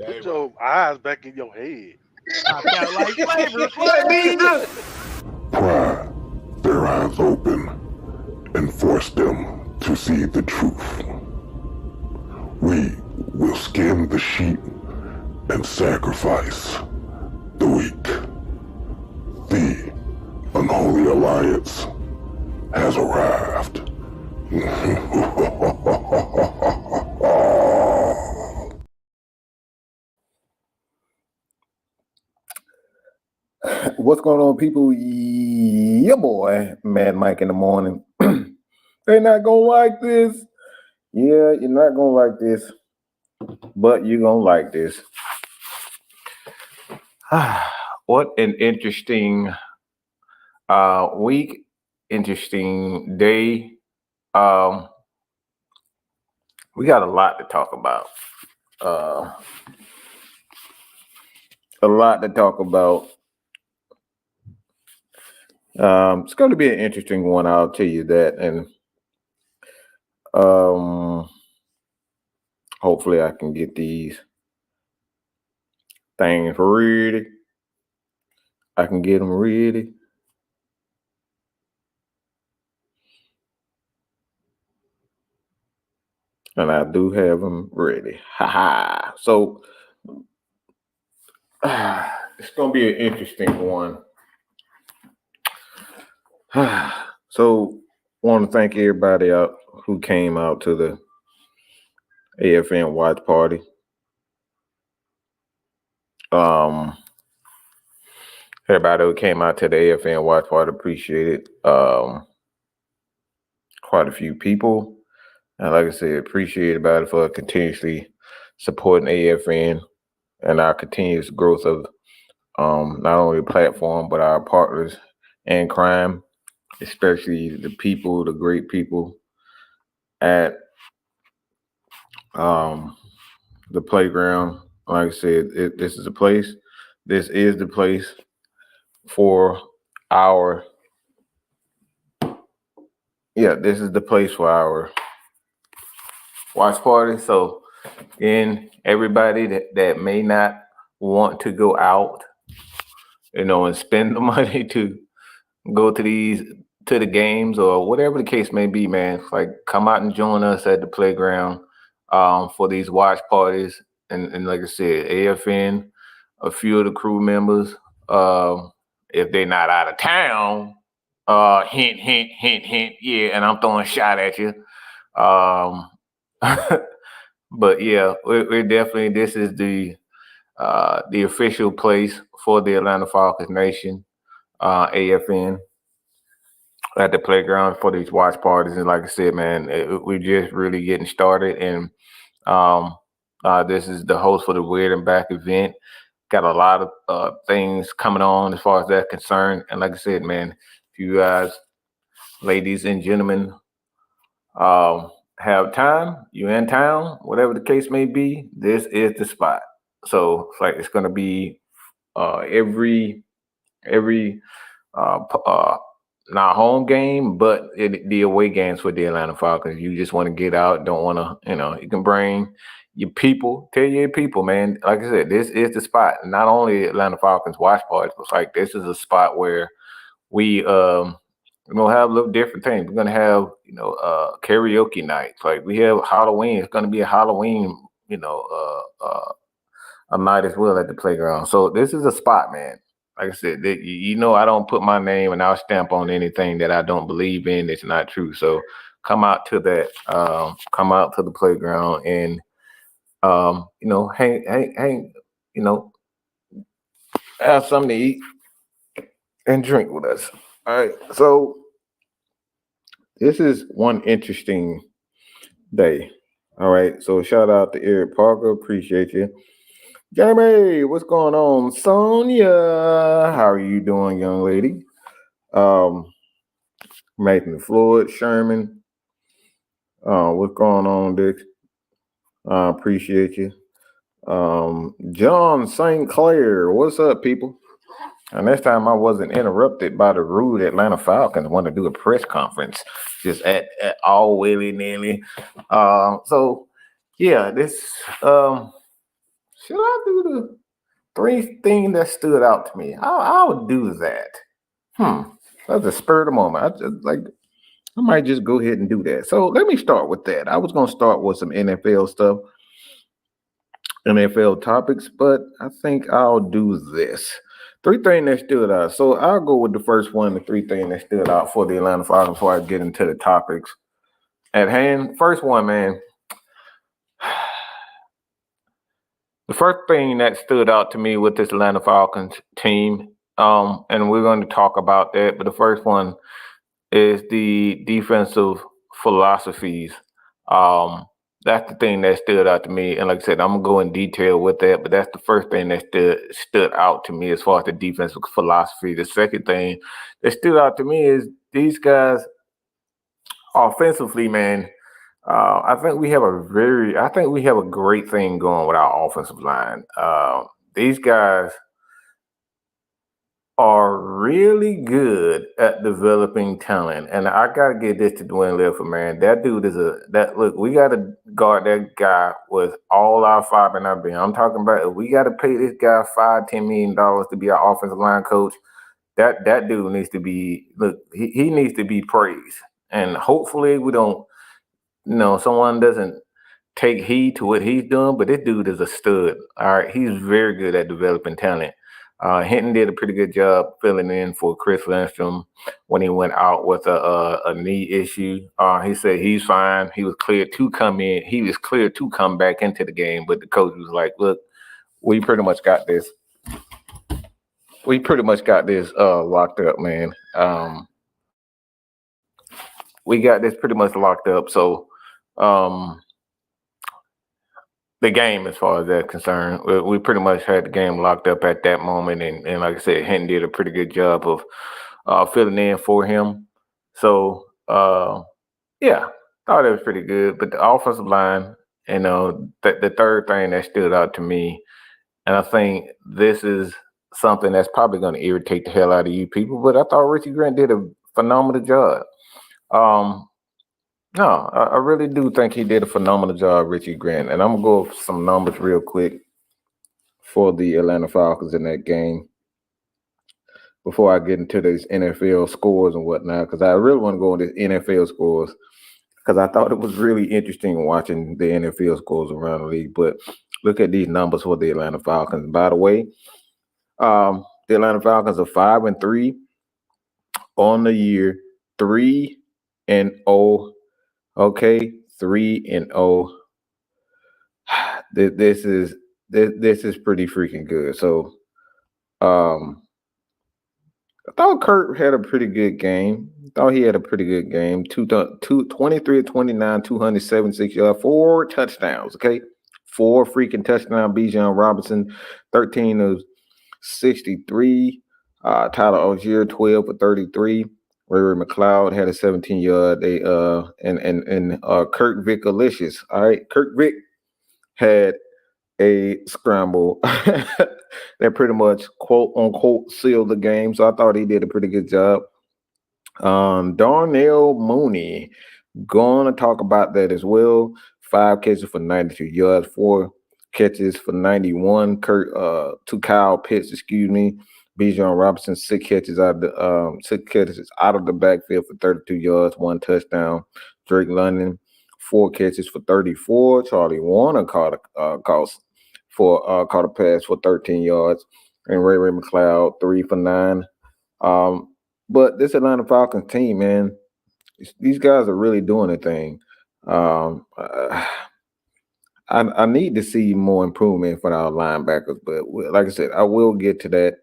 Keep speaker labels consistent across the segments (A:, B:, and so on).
A: Put your eyes back in your head.
B: Popped out like flavors. What, Bijan?
C: Pry their eyes open and force them to see the truth. We will skin the sheep and sacrifice the weak. The unholy alliance has arrived.
D: What's going on, people? Yeah, boy, Mad Mike in the morning. They're not gonna like this. Yeah, you're not gonna like this, but you're gonna like this. What an interesting week, interesting day. We got a lot to talk about. It's going to be an interesting one, I'll tell you that, and hopefully I can get these things ready. I can get them ready. And I do have them ready. So it's going to be an interesting one. So want to thank everybody out who came out to the AFN watch party. Everybody who came out to the AFN watch party, appreciate it. Quite a few people. And like I said, appreciate everybody for continuously supporting AFN and our continuous growth of not only the platform, but our partners in crime, especially the people, the great people at the playground. Like I said, this is the place for our watch party. So again, everybody that may not want to go out, and spend the money to go to the games or whatever the case may be, man, like come out and join us at the playground for these watch parties. And like I said, AFN, a few of the crew members, if they're not out of town, hint, hint, hint, hint, yeah, and I'm throwing a shot at you. But yeah, we're definitely, this is the official place for the Atlanta Falcons Nation, AFN, at the playground for these watch parties. And like I said, man, we're just really getting started. And this is the host for the Weird and Back event. Got a lot of things coming on as far as that concerned. And like I said, man, if you guys, ladies and gentlemen, have time, you're in town, whatever the case may be, this is the spot. So it's like it's going to be every not home game, but the away games for the Atlanta Falcons. You just want to get out, don't want to, you can bring your people, tell your people, man. Like I said, this is the spot. Not only Atlanta Falcons watch parties, but like this is a spot where we we're gonna have a little different things. We're gonna have, karaoke nights. Like we have Halloween. It's gonna be a Halloween, a night as well at the playground. So this is a spot, man. Like I said, I don't put my name and our stamp on anything that I don't believe in. That's not true. So come out to that. Come out to the playground and hang. Have something to eat and drink with us. All right. So this is one interesting day. All right. So shout out to Eric Parker. Appreciate you. Jamie, what's going on? Sonia, how are you doing, young lady? Nathan Floyd, Sherman. What's going on, Dick? Appreciate you. John St. Clair, what's up, people? And this time I wasn't interrupted by the rude Atlanta Falcons want to do a press conference just at all willy-nilly. So yeah, this should I do the 3 things that stood out to me? I would do that. That's a spur of the moment. I might just go ahead and do that. So let me start with that. I was gonna start with some NFL stuff, NFL topics, but I think I'll do this. 3 things that stood out. So I'll go with the first one, the 3 things that stood out for the Atlanta Falcons before I get into the topics at hand. First one, man. The first thing that stood out to me with this Atlanta Falcons team, and we're going to talk about that, but the first one is the defensive philosophies. That's the thing that stood out to me. And like I said, I'm gonna go in detail with that, but that's the first thing that stood out to me as far as the defensive philosophy. The second thing that stood out to me is these guys offensively, man. I think we have a great thing going with our offensive line. These guys are really good at developing talent. And I gotta get this to Dwayne Leffler, man. That dude is look, we gotta guard that guy with all our fiber and our being. I'm talking about if we gotta pay this guy $5-10 million to be our offensive line coach. That dude needs to be he needs to be praised. And hopefully we don't, someone doesn't take heed to what he's doing, but this dude is a stud. All right. He's very good at developing talent. Hinton did a pretty good job filling in for Chris Lindstrom when he went out with a knee issue. He said he's fine. He was cleared to come in. He was cleared to come back into the game, but the coach was like, look, we pretty much got this. Locked up, man. We got this pretty much locked up. So the game, as far as that's concerned, we pretty much had the game locked up at that moment. And like I said, Hinton did a pretty good job of filling in for him. So, yeah, thought it was pretty good. But the offensive line, the third thing that stood out to me, and I think this is something that's probably going to irritate the hell out of you people, but I thought Richie Grant did a phenomenal job. No, I really do think he did a phenomenal job, Richie Grant. And I'm going to go over some numbers real quick for the Atlanta Falcons in that game before I get into these NFL scores and whatnot, because I really want to go on the NFL scores because I thought it was really interesting watching the NFL scores around the league. But look at these numbers for the Atlanta Falcons. By the way, the Atlanta Falcons are 5-3 on the year, 3-0. Okay, 3-0. This is pretty freaking good. So, I thought Kurt had a pretty good game. 23 of 29, 276 yards, 4 touchdowns. Okay, 4 freaking touchdowns. Bijan Robinson, 13 of 63. Tyler Algier, 12 for 33. Ray McLeod had a 17-yard. And Kurt Vic Alicious. All right, Kurt Vic had a scramble that pretty much quote unquote sealed the game. So I thought he did a pretty good job. Darnell Mooney, gonna talk about that as well. 5 catches for 92 yards, 4 catches for 91. To Kyle Pitts, Bijan Robinson, 6 catches out of the backfield for 32 yards, 1 touchdown. Drake London, 4 catches for 34. Charlie Warner caught a pass for 13 yards, and Ray McLeod 3 for 9. But this Atlanta Falcons team, man, these guys are really doing a thing. I need to see more improvement for our linebackers, but like I said, I will get to that.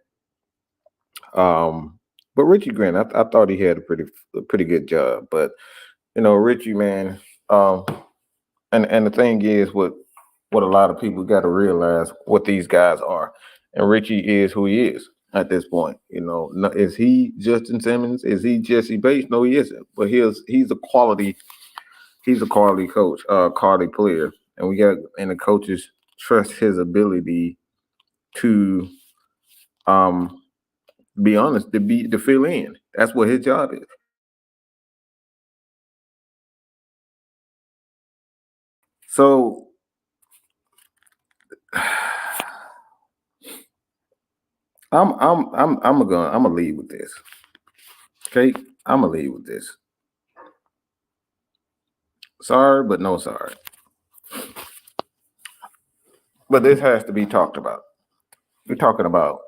D: But Richie Grant, I thought he had a pretty good job. But Richie, man, and the thing is, what a lot of people got to realize what these guys are, and Richie is who he is at this point. Is he Justin Simmons? Is he Jesse Bates? No, he isn't. But he's a quality coach, quality player, and the coaches trust his ability to be honest, to fill in. That's what his job is. So I'm gonna lead with this. Okay, I'm gonna lead with this. Sorry, but no sorry. But this has to be talked about. We're talking about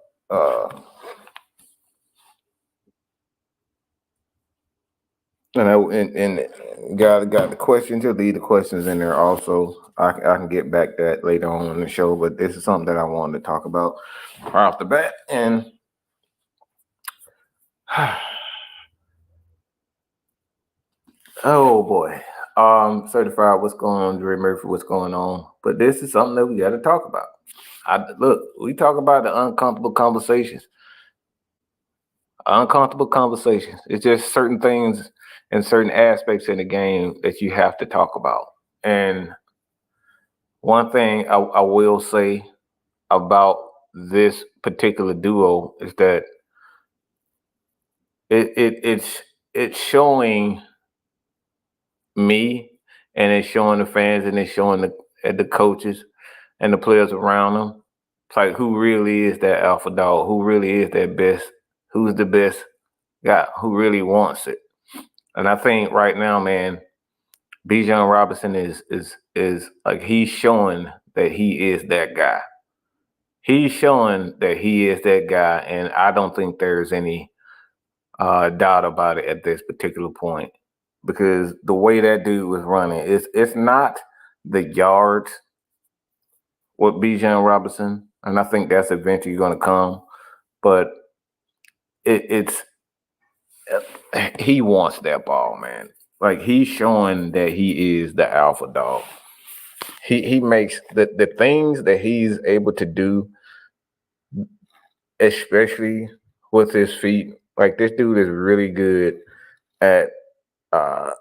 D: and got the questions. You'll leave the questions in there also. I can get back to that later on in the show, but this is something that I wanted to talk about right off the bat. And oh boy, certified. What's going on, Dre Murphy? What's going on? But this is something that we got to talk about. Look, we talk about the uncomfortable conversations. Uncomfortable conversations. It's just certain things and certain aspects in the game that you have to talk about. And one thing I will say about this particular duo is that it's showing me, and it's showing the fans, and it's showing the coaches and the players around them. It's like, who really is that alpha dog? Who really is that best? Who's the best guy? Who really wants it? And I think right now, man, Bijan Robinson is like, he's showing that he is that guy. He's showing that he is that guy, and I don't think there's any doubt about it at this particular point, because the way that dude was running, it's not the yards with Bijan Robinson, and I think that's eventually going to come, but it's he wants that ball, man. Like, he's showing that he is the alpha dog. He makes the things that he's able to do, especially with his feet. Like, this dude is really good at I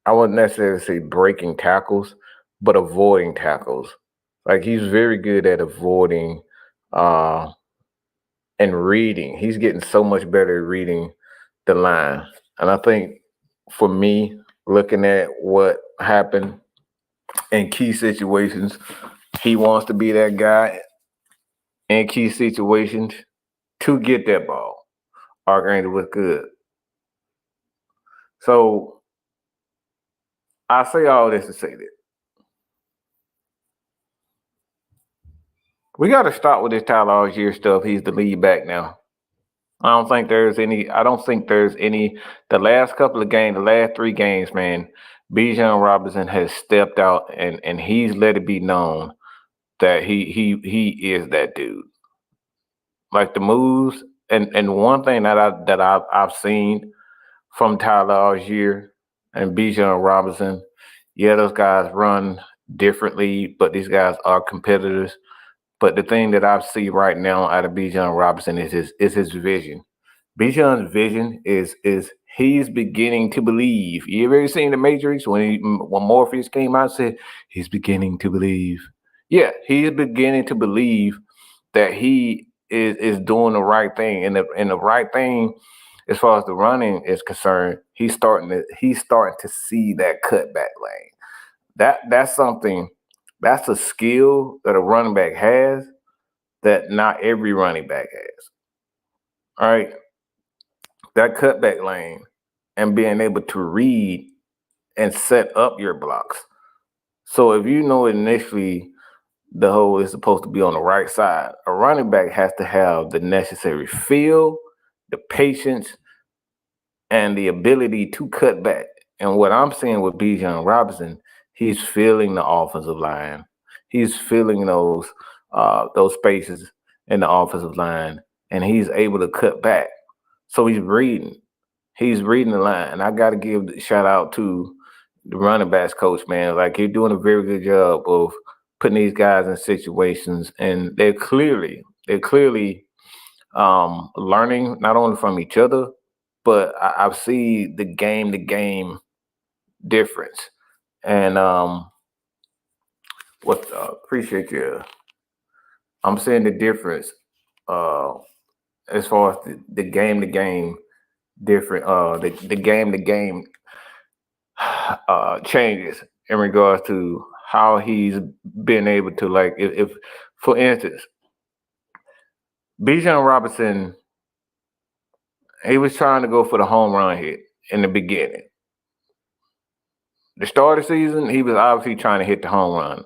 D: wouldn't necessarily say breaking tackles, but avoiding tackles. Like, he's very good at avoiding and reading. He's getting so much better at reading the line. And I think, for me, looking at what happened in key situations, he wants to be that guy in key situations to get that ball. Archangel was good. So I say all this to say that we got to stop with this Tyler Algier stuff. He's the lead back now. I don't think there's any. The last couple of games, the last 3 games, man, Bijan Robinson has stepped out and he's let it be known that he is that dude. Like, the moves, and one thing that I've seen from Tyler Algier and Bijan Robinson, yeah, those guys run differently, but these guys are competitors. But the thing that I see right now out of Bijan Robinson is his vision. Bijan's vision is he's beginning to believe. You ever seen The Matrix when Morpheus came out and said he's beginning to believe? Yeah, he's beginning to believe that he is doing the right thing, and the right thing, as far as the running is concerned, he's starting to see that cutback lane. That's something. That's a skill that a running back has that not every running back has. All right. That cutback lane and being able to read and set up your blocks. So if you know initially the hole is supposed to be on the right side, a running back has to have the necessary feel, the patience, and the ability to cut back. And what I'm seeing with Bijan Robinson, he's feeling the offensive line. He's feeling those spaces in the offensive line, and he's able to cut back. So he's reading. He's reading the line. And I got to give a shout out to the running backs coach, man. Like, he's doing a very good job of putting these guys in situations, and they're clearly learning not only from each other, but I see the game difference. And appreciate you. I'm seeing the difference as far as the game different. The game changes in regards to how he's been able to, like, if for instance, Bijan Robinson, he was trying to go for the home run hit in the beginning. The start of the season, he was obviously trying to hit the home run.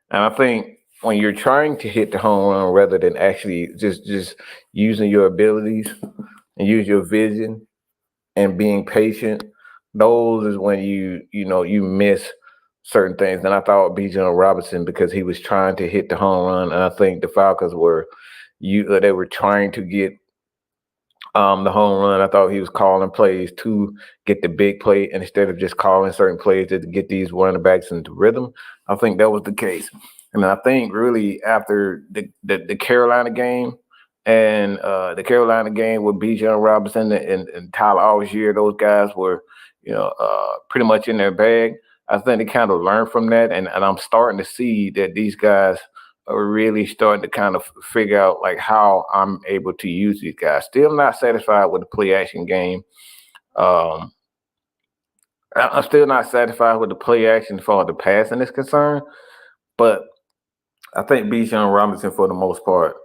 D: And I think when you're trying to hit the home run rather than actually just using your abilities and use your vision and being patient, those is when you miss certain things. And I thought Bijan Robinson, because he was trying to hit the home run, and I think the Falcons they were trying to get the home run. I thought he was calling plays to get the big play instead of just calling certain plays to get these running backs into rhythm. I think that was the case. And I think really after the Carolina game and the Carolina game with Bijan Robinson and Tyler Algier, those guys were, pretty much in their bag. I think they kind of learned from that, and I'm starting to see that these guys are really starting to kind of figure out like how I'm able to use these guys. Still not satisfied with the play action game. I'm still not satisfied with the play action as far as the passing is concerned, but I think Bijan Robinson, for the most part,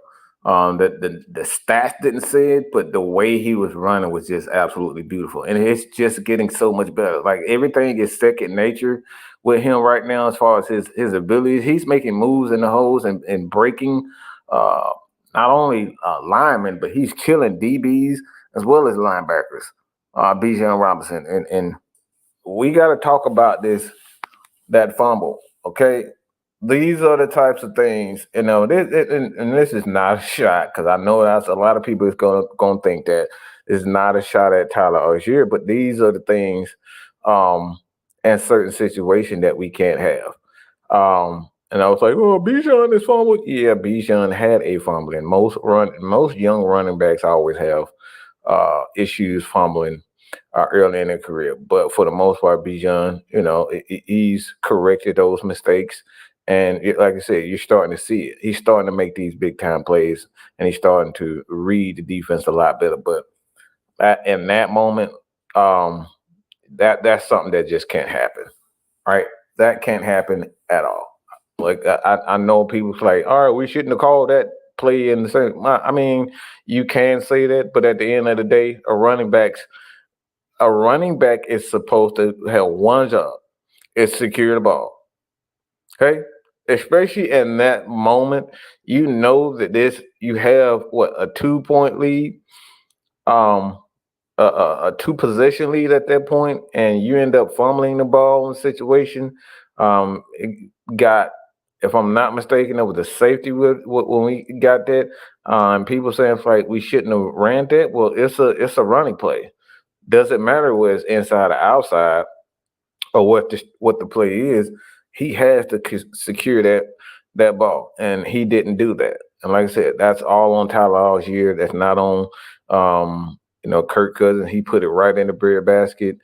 D: the stats didn't say it, but the way he was running was just absolutely beautiful, and it's just getting so much better. Like everything is second nature with him right now as far as his abilities. He's making moves in the holes and breaking not only linemen, but he's killing DBs as well as linebackers. Bijan Robinson, and we got to talk about that fumble, okay? These are the types of things, this is not a shot, because I know that's a lot of people is gonna think that it's not a shot at Tyler Algier, but these are the things in certain situations that we can't have. And I was like, oh, Bijan is fumbled. Yeah, Bijan had a fumble, and most young running backs always have issues fumbling early in their career. But for the most part, Bijan, he's corrected those mistakes. And like I said, you're starting to see it. He's starting to make these big time plays, and he's starting to read the defense a lot better. But in that moment, that's something that just can't happen, right? That can't happen at all. Like I know people's like, all right, we shouldn't have called that play in the same. I mean, you can say that, but at the end of the day, a running back is supposed to have one job: is secure the ball. Okay, especially in that moment, that you have a 2-point lead, a 2-possession lead at that point, and you end up fumbling the ball in the situation. It got, if I'm not mistaken, it was a safety when we got that. People saying like we shouldn't have ran that. Well, it's a running play. Doesn't matter whether it's inside or outside or what the play is. He has to secure that ball, and he didn't do that. And like I said, that's all on Tyler Algier. That's not on Kirk Cousins. He put it right in the bread basket.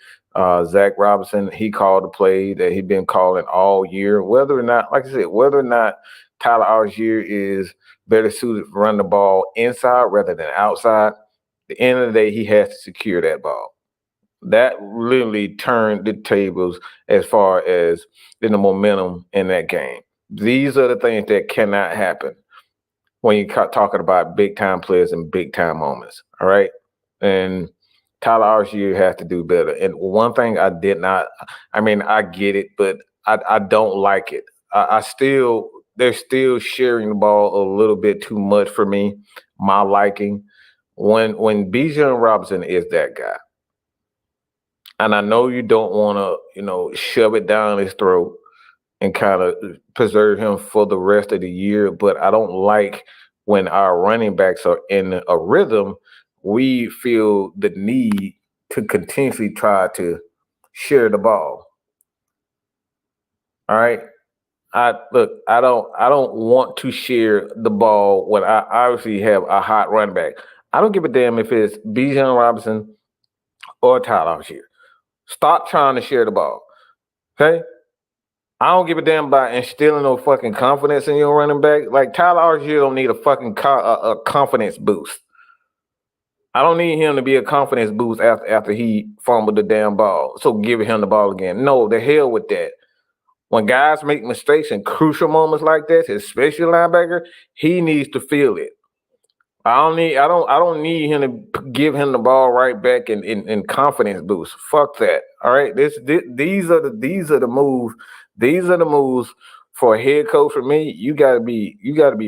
D: Zach Robinson, he called the play that he'd been calling all year. Whether or not Tyler Algier is better suited to run the ball inside rather than outside, at the end of the day, he has to secure that ball. That really turned the tables as far as the momentum in that game. These are the things that cannot happen when you're talking about big time players and big time moments. All right. And Tyler Algier has to do better. And one thing I get it, but I don't like it. They're still sharing the ball a little bit too much for me, my liking. When Bijan Robinson is that guy, and I know you don't want to, shove it down his throat and kind of preserve him for the rest of the year, but I don't like when our running backs are in a rhythm, we feel the need to continuously try to share the ball. All right. I don't want to share the ball when I obviously have a hot running back. I don't give a damn if it's Bijan Robinson or Tyler Algier. Stop trying to share the ball. Okay? I don't give a damn about instilling no fucking confidence in your running back. Like Tyler Algier don't need a fucking a confidence boost. I don't need him to be a confidence boost after he fumbled the damn ball. So give him the ball again. No, the hell with that. When guys make mistakes in crucial moments like that, especially linebacker, he needs to feel it. I don't need him to give him the ball right back in confidence boost. Fuck that. All right. These are the moves. These are the moves for a head coach. For me, you gotta be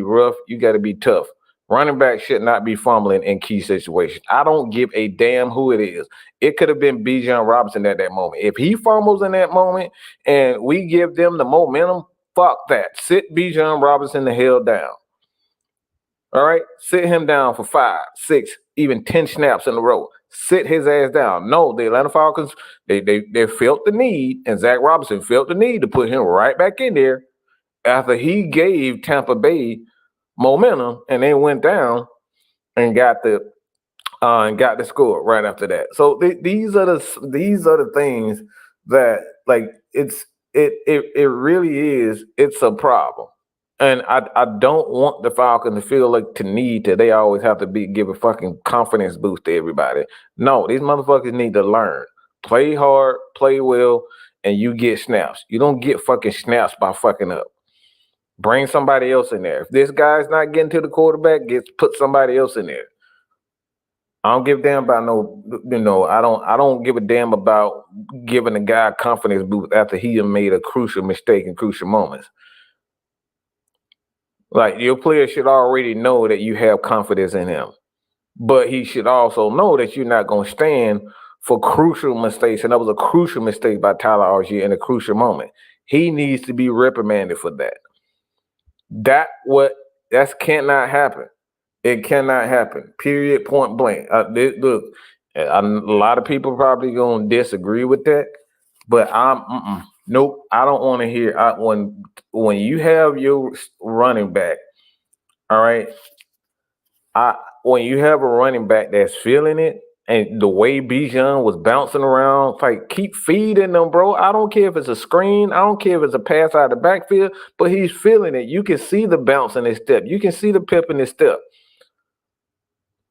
D: rough. You gotta be tough. Running back should not be fumbling in key situations. I don't give a damn who it is. It could have been Bijan Robinson at that moment. If he fumbles in that moment and we give them the momentum, fuck that. Sit Bijan Robinson the hell down. All right, sit him down for 5, 6, even 10 snaps in a row. Sit his ass down. No, the Atlanta Falcons, they felt the need, and Zach Robinson felt the need to put him right back in there after he gave Tampa Bay momentum, and they went down and got the score right after that. So these are the things that like it really is. It's a problem. And I don't want the Falcons to feel like they always have to give a fucking confidence boost to everybody. No, these motherfuckers need to learn. Play hard, play well, and you get snaps. You don't get fucking snaps by fucking up. Bring somebody else in there. If this guy's not getting to the quarterback, put somebody else in there. I don't give a damn about I don't give a damn about giving a guy a confidence boost after he made a crucial mistake in crucial moments. Like, your player should already know that you have confidence in him, but he should also know that you're not going to stand for crucial mistakes. And that was a crucial mistake by Tyler Algier in a crucial moment. He needs to be reprimanded for that. That cannot happen. It cannot happen. Period. Point blank. Look, a lot of people probably going to disagree with that, but nope. I don't want to hear when you have your running back. All right. When you have a running back that's feeling it, and the way Bijan was bouncing around, like, keep feeding them, bro. I don't care if it's a screen. I don't care if it's a pass out of the backfield, but he's feeling it. You can see the bounce in his step. You can see the pep in his step.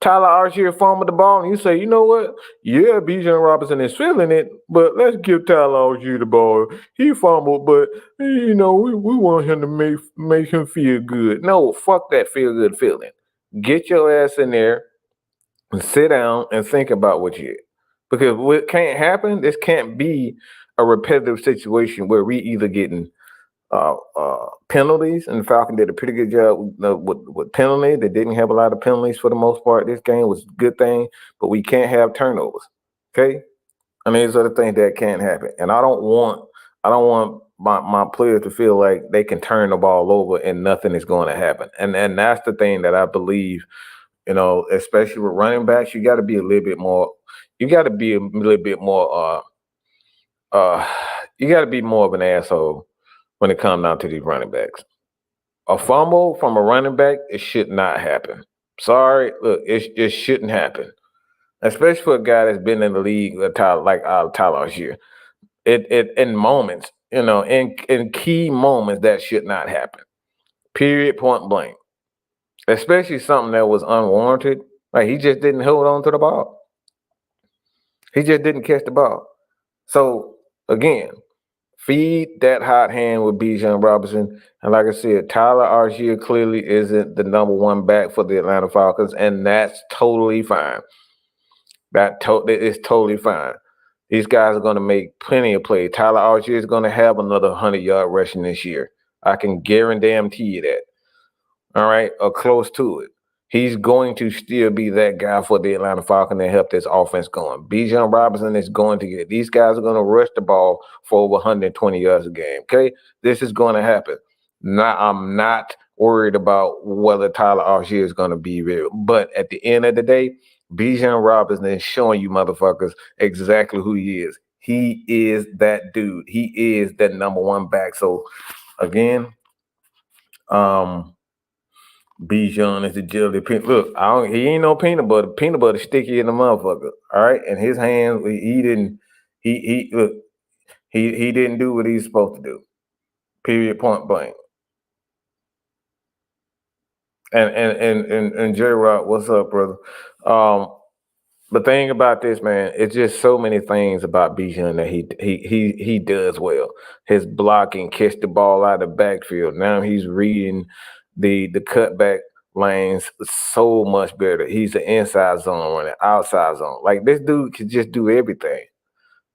D: Tyler Algier fumbled the ball, and you say, you know what? Yeah, Bijan Robinson is feeling it, but let's give Tyler Algier the ball. He fumbled, but we want him to make him feel good. No, fuck that feel good feeling. Get your ass in there and sit down and think about what you did. Because what can't happen, this can't be a repetitive situation where we either getting penalties, and the Falcons did a pretty good job with penalties. They didn't have a lot of penalties for the most part. This game was a good thing, but we can't have turnovers. Okay, I mean, these are the things that can't happen, and I don't want my players to feel like they can turn the ball over and nothing is going to happen. And that's the thing that I believe. Especially with running backs, you got to be a little bit more. You got to be a little bit more. You got to be more of an asshole when it comes down to these running backs. A fumble from a running back, it should not happen. Sorry, look, it shouldn't happen. Especially for a guy that's been in the league like Tyler Algier. In moments, in key moments, that should not happen. Period, point blank. Especially something that was unwarranted. Like, he just didn't hold on to the ball. He just didn't catch the ball. So, again, feed that hot hand with Bijan Robinson. And like I said, Tyler Algier clearly isn't the number one back for the Atlanta Falcons, and that's totally fine. It's totally fine. These guys are going to make plenty of plays. Tyler Algier is going to have another 100-yard rushing this year. I can guarantee you that. All right, or close to it. He's going to still be that guy for the Atlanta Falcons and help this offense going. Bijan Robinson is going to get. These guys are going to rush the ball for over 120 yards a game. Okay, this is going to happen. Now, I'm not worried about whether Tyler Algier is going to be real, but at the end of the day, Bijan Robinson is showing you motherfuckers exactly who he is. He is that dude. He is that number one back. So again, Bijan is the jelly peanut. Look, he ain't no peanut butter. Peanut butter sticky in the motherfucker. All right, and his hands, he didn't do what he's supposed to do. Period. Point blank. And J Rock, what's up, brother? The thing about this, man, it's just so many things about Bijan that he does well. His blocking, catch the ball out of the backfield. Now he's reading the cutback lanes so much better. He's an inside zone runner, outside zone. Like this dude can just do everything.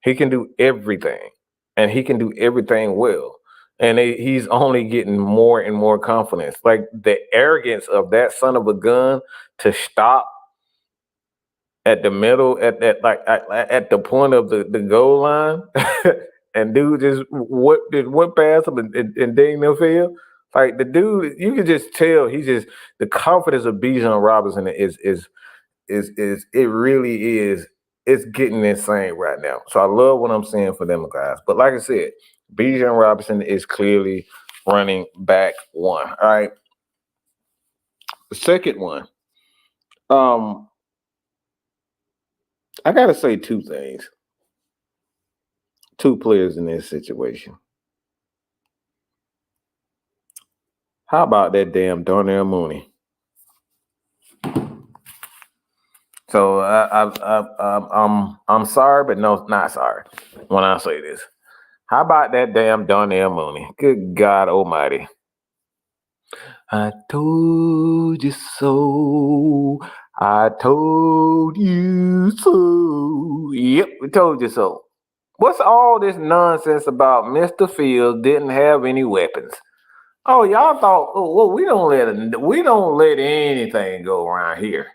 D: He can do everything, and he can do everything well. And he's only getting more and more confidence. Like the arrogance of that son of a gun to stop at the middle, at the point of the goal line, and dude just went past him and ding the field. Like the dude, you can just tell he's just the confidence of Bijan Robinson is it really is. It's getting insane right now. So I love what I'm seeing for them guys. But like I said, Bijan Robinson is clearly running back one. All right. The second one. I gotta say two things. Two players in this situation. How about that damn Darnell Mooney? So I'm sorry, but no, not sorry when I say this. How about that damn Darnell Mooney? Good God Almighty! I told you so. I told you so. Yep, we told you so. What's all this nonsense about Mr. Fields didn't have any weapons? Oh, y'all thought, oh, well, we don't let anything go around here.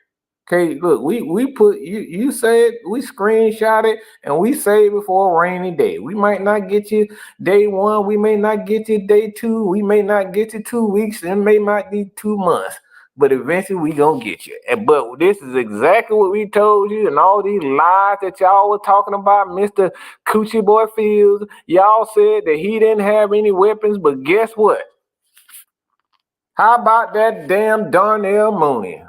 D: Okay, look, we put you said we screenshot it and we saved it for a rainy day. We might not get you day one, we may not get you day two, we may not get you 2 weeks, and may not be 2 months. But eventually we gonna get you. But this is exactly what we told you, and all these lies that y'all were talking about, Mr. Coochie Boy Fields. Y'all said that he didn't have any weapons, but guess what? How about that damn Darnell Mooney?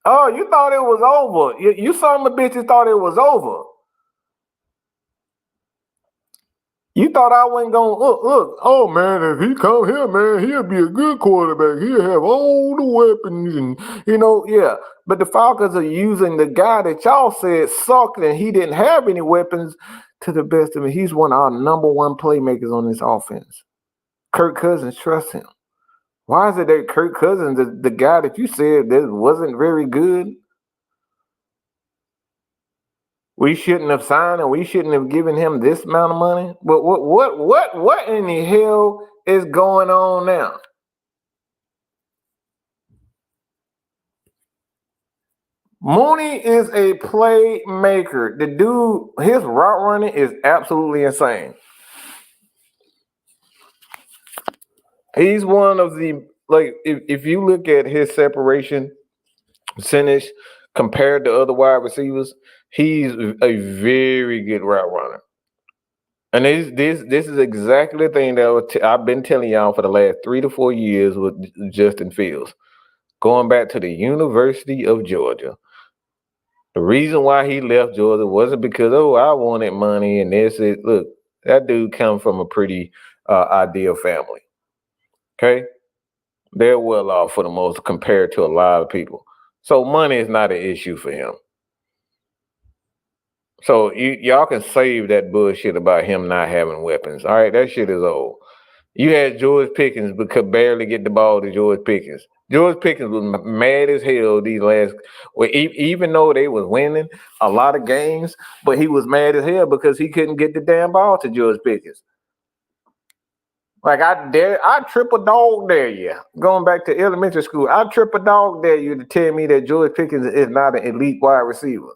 D: Oh, you thought it was over. You son of a bitches thought it was over. You thought I wasn't going to look. Oh, man, if he come here, man, he'll be a good quarterback. He'll have all the weapons and, yeah. But the Falcons are using the guy that y'all said sucked and he didn't have any weapons to the best of it. He's one of our number one playmakers on this offense. Kirk Cousins, trust him. Why is it that Kirk Cousins, the guy that you said that wasn't very good, we shouldn't have signed and we shouldn't have given him this amount of money? But what in the hell is going on now? Mooney is a playmaker. The dude, his route running is absolutely insane. He's one of the, like, if you look at his separation percentage compared to other wide receivers, he's a very good route runner. And this is exactly the thing that I've been telling y'all for the last 3 to 4 years with Justin Fields. Going back to the University of Georgia. The reason why he left Georgia wasn't because, I wanted money and this is, look, that dude comes from a pretty ideal family. Okay? They're well off for the most compared to a lot of people. So money is not an issue for him. So y'all can save that bullshit about him not having weapons. All right, that shit is old. You had George Pickens but could barely get the ball to George Pickens. George Pickens was mad as hell these last, even though they was winning a lot of games, but he was mad as hell because he couldn't get the damn ball to George Pickens. Like I triple dog dare you. Going back to elementary school, I triple dog dare you to tell me that George Pickens is not an elite wide receiver.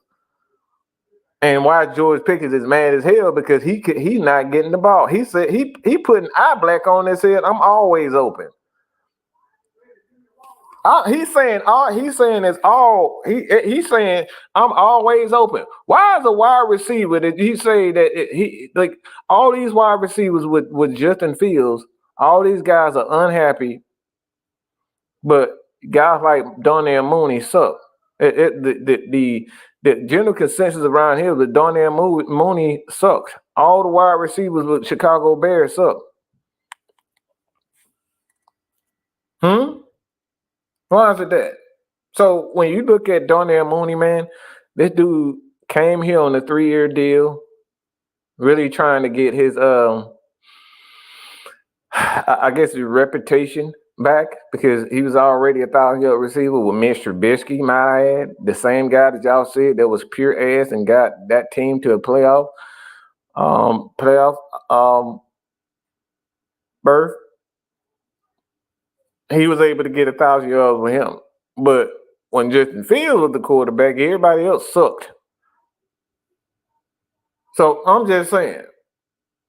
D: And why George Pickens is mad as hell because he's not getting the ball. He said he putting eye black on his head. I'm always open. He's saying I'm always open. Why is a wide receiver that he say that he like all these wide receivers with Justin Fields, all these guys are unhappy, but guys like Darnell Mooney suck. The general consensus around here is that Darnell Mooney sucks. All the wide receivers with Chicago Bears suck. Why is it that? So when you look at Darnell Mooney, man, this dude came here on a 3-year deal, really trying to get his I guess his reputation back because he was already a 1,000-yard receiver with Mitch Trubisky, might I add, the same guy that y'all said that was pure ass and got that team to a playoff berth. He was able to get 1,000 yards with him. But when Justin Fields was the quarterback, everybody else sucked. So I'm just saying.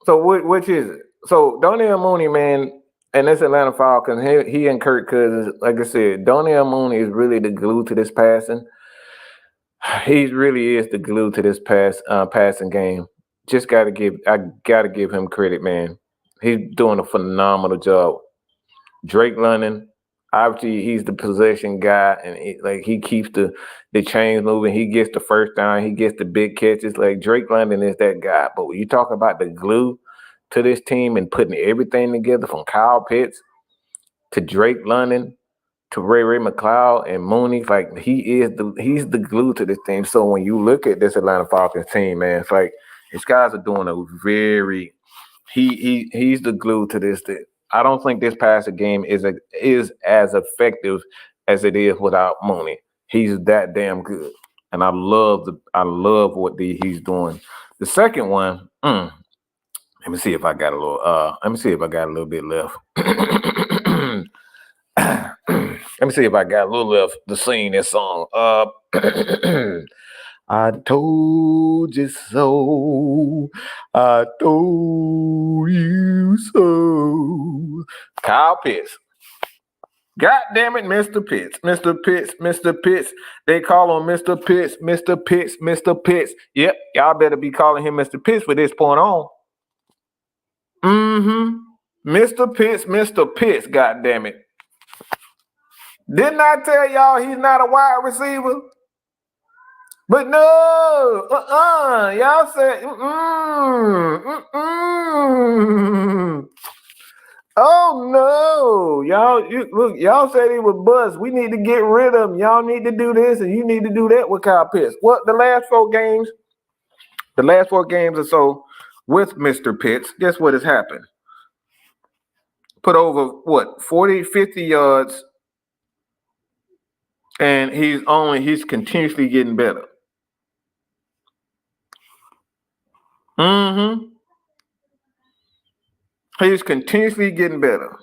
D: So which is it? So Darnell Mooney, man, and this Atlanta Falcons, he and Kirk Cousins, like I said, Darnell Mooney is really the glue to this passing. He really is the glue to this passing game. I gotta give him credit, man. He's doing a phenomenal job. Drake London, obviously he's the possession guy, and he keeps the chains moving. He gets the first down. He gets the big catches. Like Drake London is that guy. But when you talk about the glue to this team and putting everything together from Kyle Pitts to Drake London to Ray McLeod and Mooney, like he's the glue to this team. So when you look at this Atlanta Falcons team, man, it's like these guys are doing a very he's the glue to this thing. I don't think this passing game is as effective as it is without Mooney. He's that damn good, and I love what he's doing. The second one, let me see if I got a little bit left. Let me see if I got a little left to sing this song. I told you so. I told you so. Kyle Pitts. God damn it, Mr. Pitts. Mr. Pitts, Mr. Pitts. They call him Mr. Pitts, Mr. Pitts, Mr. Pitts. Yep, y'all better be calling him Mr. Pitts from this point on. Mr. Pitts, Mr. Pitts, god damn it. Didn't I tell y'all he's not a wide receiver? But no, y'all said, Oh no, y'all said he was bust. We need to get rid of him. Y'all need to do this and you need to do that with Kyle Pitts. What the last four games or so with Mr. Pitts, guess what has happened? Put over 40, 50 yards, and he's continuously getting better. He's continuously getting better.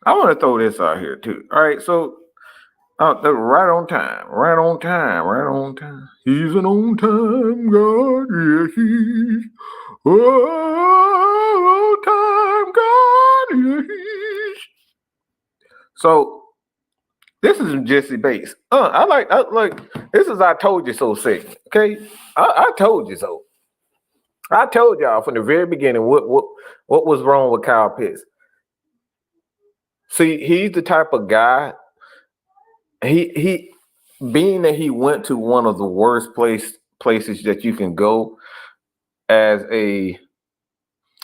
D: I want to throw this out here too. All right, so right on time. He's an on-time God. Yes, he's on-time God. Yes, he's. So this is Jesse Bates. I like this is I told you so segment. Okay, I told you so. I told y'all from the very beginning what was wrong with Kyle Pitts. See, he's the type of guy. He being that he went to one of the worst places that you can go as a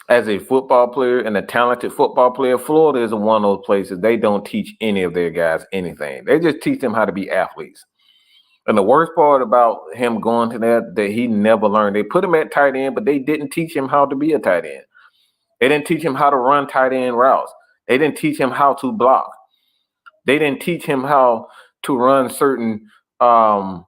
D: football player and a talented football player. Florida is one of those places they don't teach any of their guys anything. They just teach them how to be athletes. And the worst part about him going to that he never learned. They put him at tight end, but they didn't teach him how to be a tight end. They didn't teach him how to run tight end routes. They didn't teach him how to block. They didn't teach him how to run certain all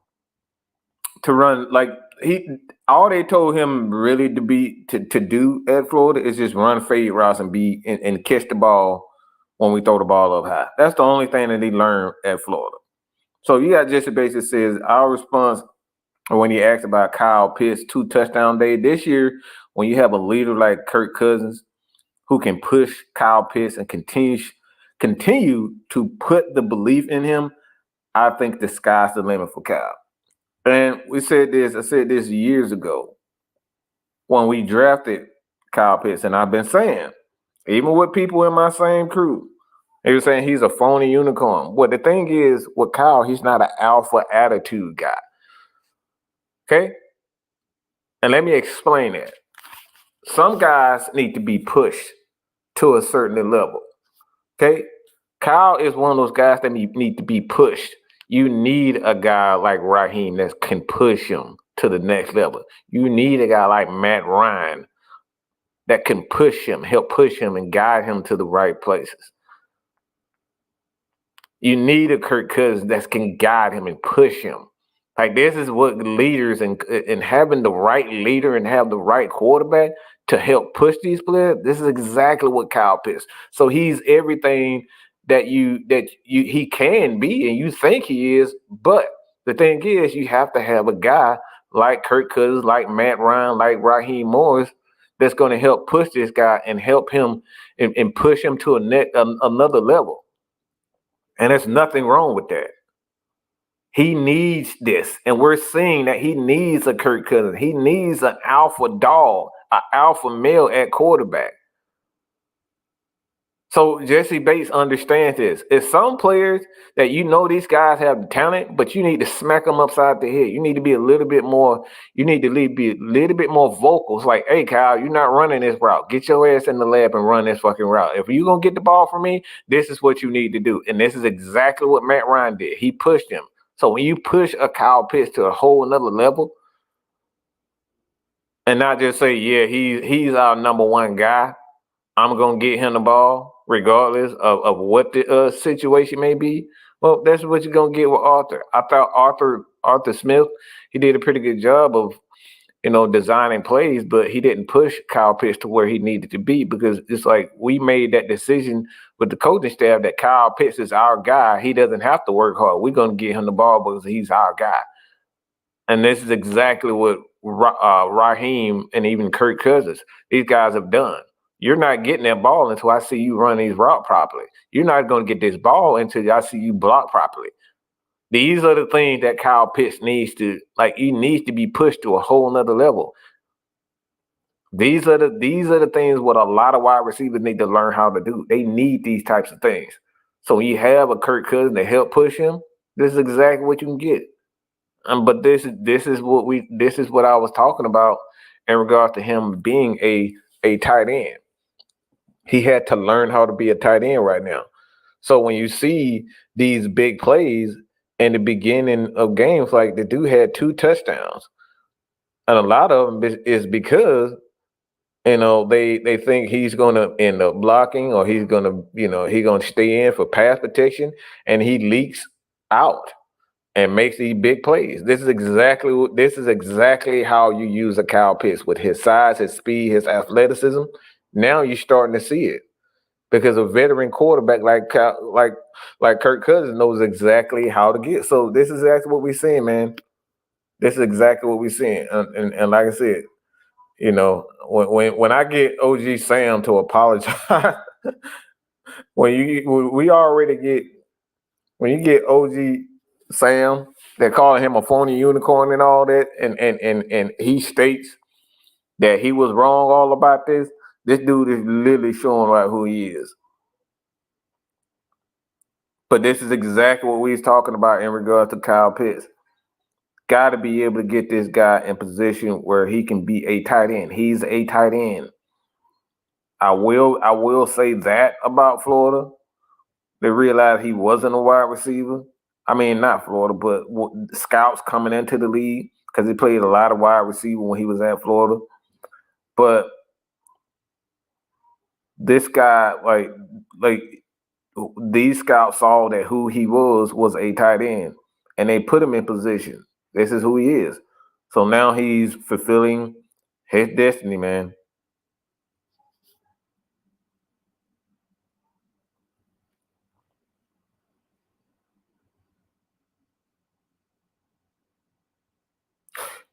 D: they told him really to do at Florida is just run fade routes and catch the ball when we throw the ball up high. That's the only thing that he learned at Florida. So you got Jesse Bates that says our response when he asked about Kyle Pitts 2 touchdown day this year, when you have a leader like Kirk Cousins who can push Kyle Pitts and continue to put the belief in him, I think the sky's the limit for Kyle. And I said this years ago when we drafted Kyle Pitts, and I've been saying, even with people in my same crew, they were saying he's a phony unicorn. Well, the thing is, with Kyle, he's not an alpha attitude guy. Okay? And let me explain that. Some guys need to be pushed to a certain level. Okay? Kyle is one of those guys that need to be pushed. You need a guy like Raheem that can push him to the next level. You need a guy like Matt Ryan that can push him, help push him and guide him to the right places. You need a Kirk Cousins that can guide him and push him. Like this is what leaders and having the right leader and have the right quarterback to help push these players. This is exactly what Kyle Pitts. So he's everything that you he can be and you think he is. But the thing is, you have to have a guy like Kirk Cousins, like Matt Ryan, like Raheem Morris that's going to help push this guy and help him and push him to another level. And there's nothing wrong with that. He needs this. And we're seeing that he needs a Kirk Cousins. He needs an alpha dog, an alpha male at quarterback. So Jesse Bates understands this. It's some players that these guys have the talent, but you need to smack them upside the head. You need to be a little bit more, be a little bit more vocal. It's like, hey, Kyle, you're not running this route. Get your ass in the lab and run this fucking route. If you're going to get the ball from me, this is what you need to do. And this is exactly what Matt Ryan did. He pushed him. So when you push a Kyle Pitts to a whole another level, and not just say, yeah, he's our number one guy, I'm going to get him the ball regardless of what the situation may be. Well, that's what you're going to get with Arthur. I thought Arthur Smith, he did a pretty good job of, designing plays, but he didn't push Kyle Pitts to where he needed to be because it's like we made that decision with the coaching staff that Kyle Pitts is our guy. He doesn't have to work hard. We're going to get him the ball because he's our guy. And this is exactly what Raheem and even Kirk Cousins, these guys have done. You're not getting that ball until I see you run these routes properly. You're not going to get this ball until I see you block properly. These are the things that Kyle Pitts needs to, he needs to be pushed to a whole nother level. These are the things what a lot of wide receivers need to learn how to do. They need these types of things. So when you have a Kirk Cousins to help push him, this is exactly what you can get. But this is what I was talking about in regards to him being a tight end. He had to learn how to be a tight end right now. So when you see these big plays in the beginning of games, like the dude had 2 touchdowns, and a lot of them is because they think he's going to end up blocking or he's going to stay in for pass protection, and he leaks out and makes these big plays. This is exactly how you use a Kyle Pitts with his size, his speed, his athleticism. Now you're starting to see it because a veteran quarterback like Kirk Cousins knows exactly how to get. So this is exactly what we're seeing, man. This is exactly what we're seeing. And like I said, when I get OG Sam to apologize, when you get OG Sam, they're calling him a phony unicorn and all that, and he states that he was wrong all about this. This dude is literally showing right who he is. But this is exactly what we was talking about in regards to Kyle Pitts. Got to be able to get this guy in position where he can be a tight end. He's a tight end. I will say that about Florida. They realized he wasn't a wide receiver. I mean, not Florida, but scouts coming into the league because he played a lot of wide receiver when he was at Florida. But this guy, like these scouts saw that who he was a tight end, and they put him in position. This is who he is. So now he's fulfilling his destiny, man.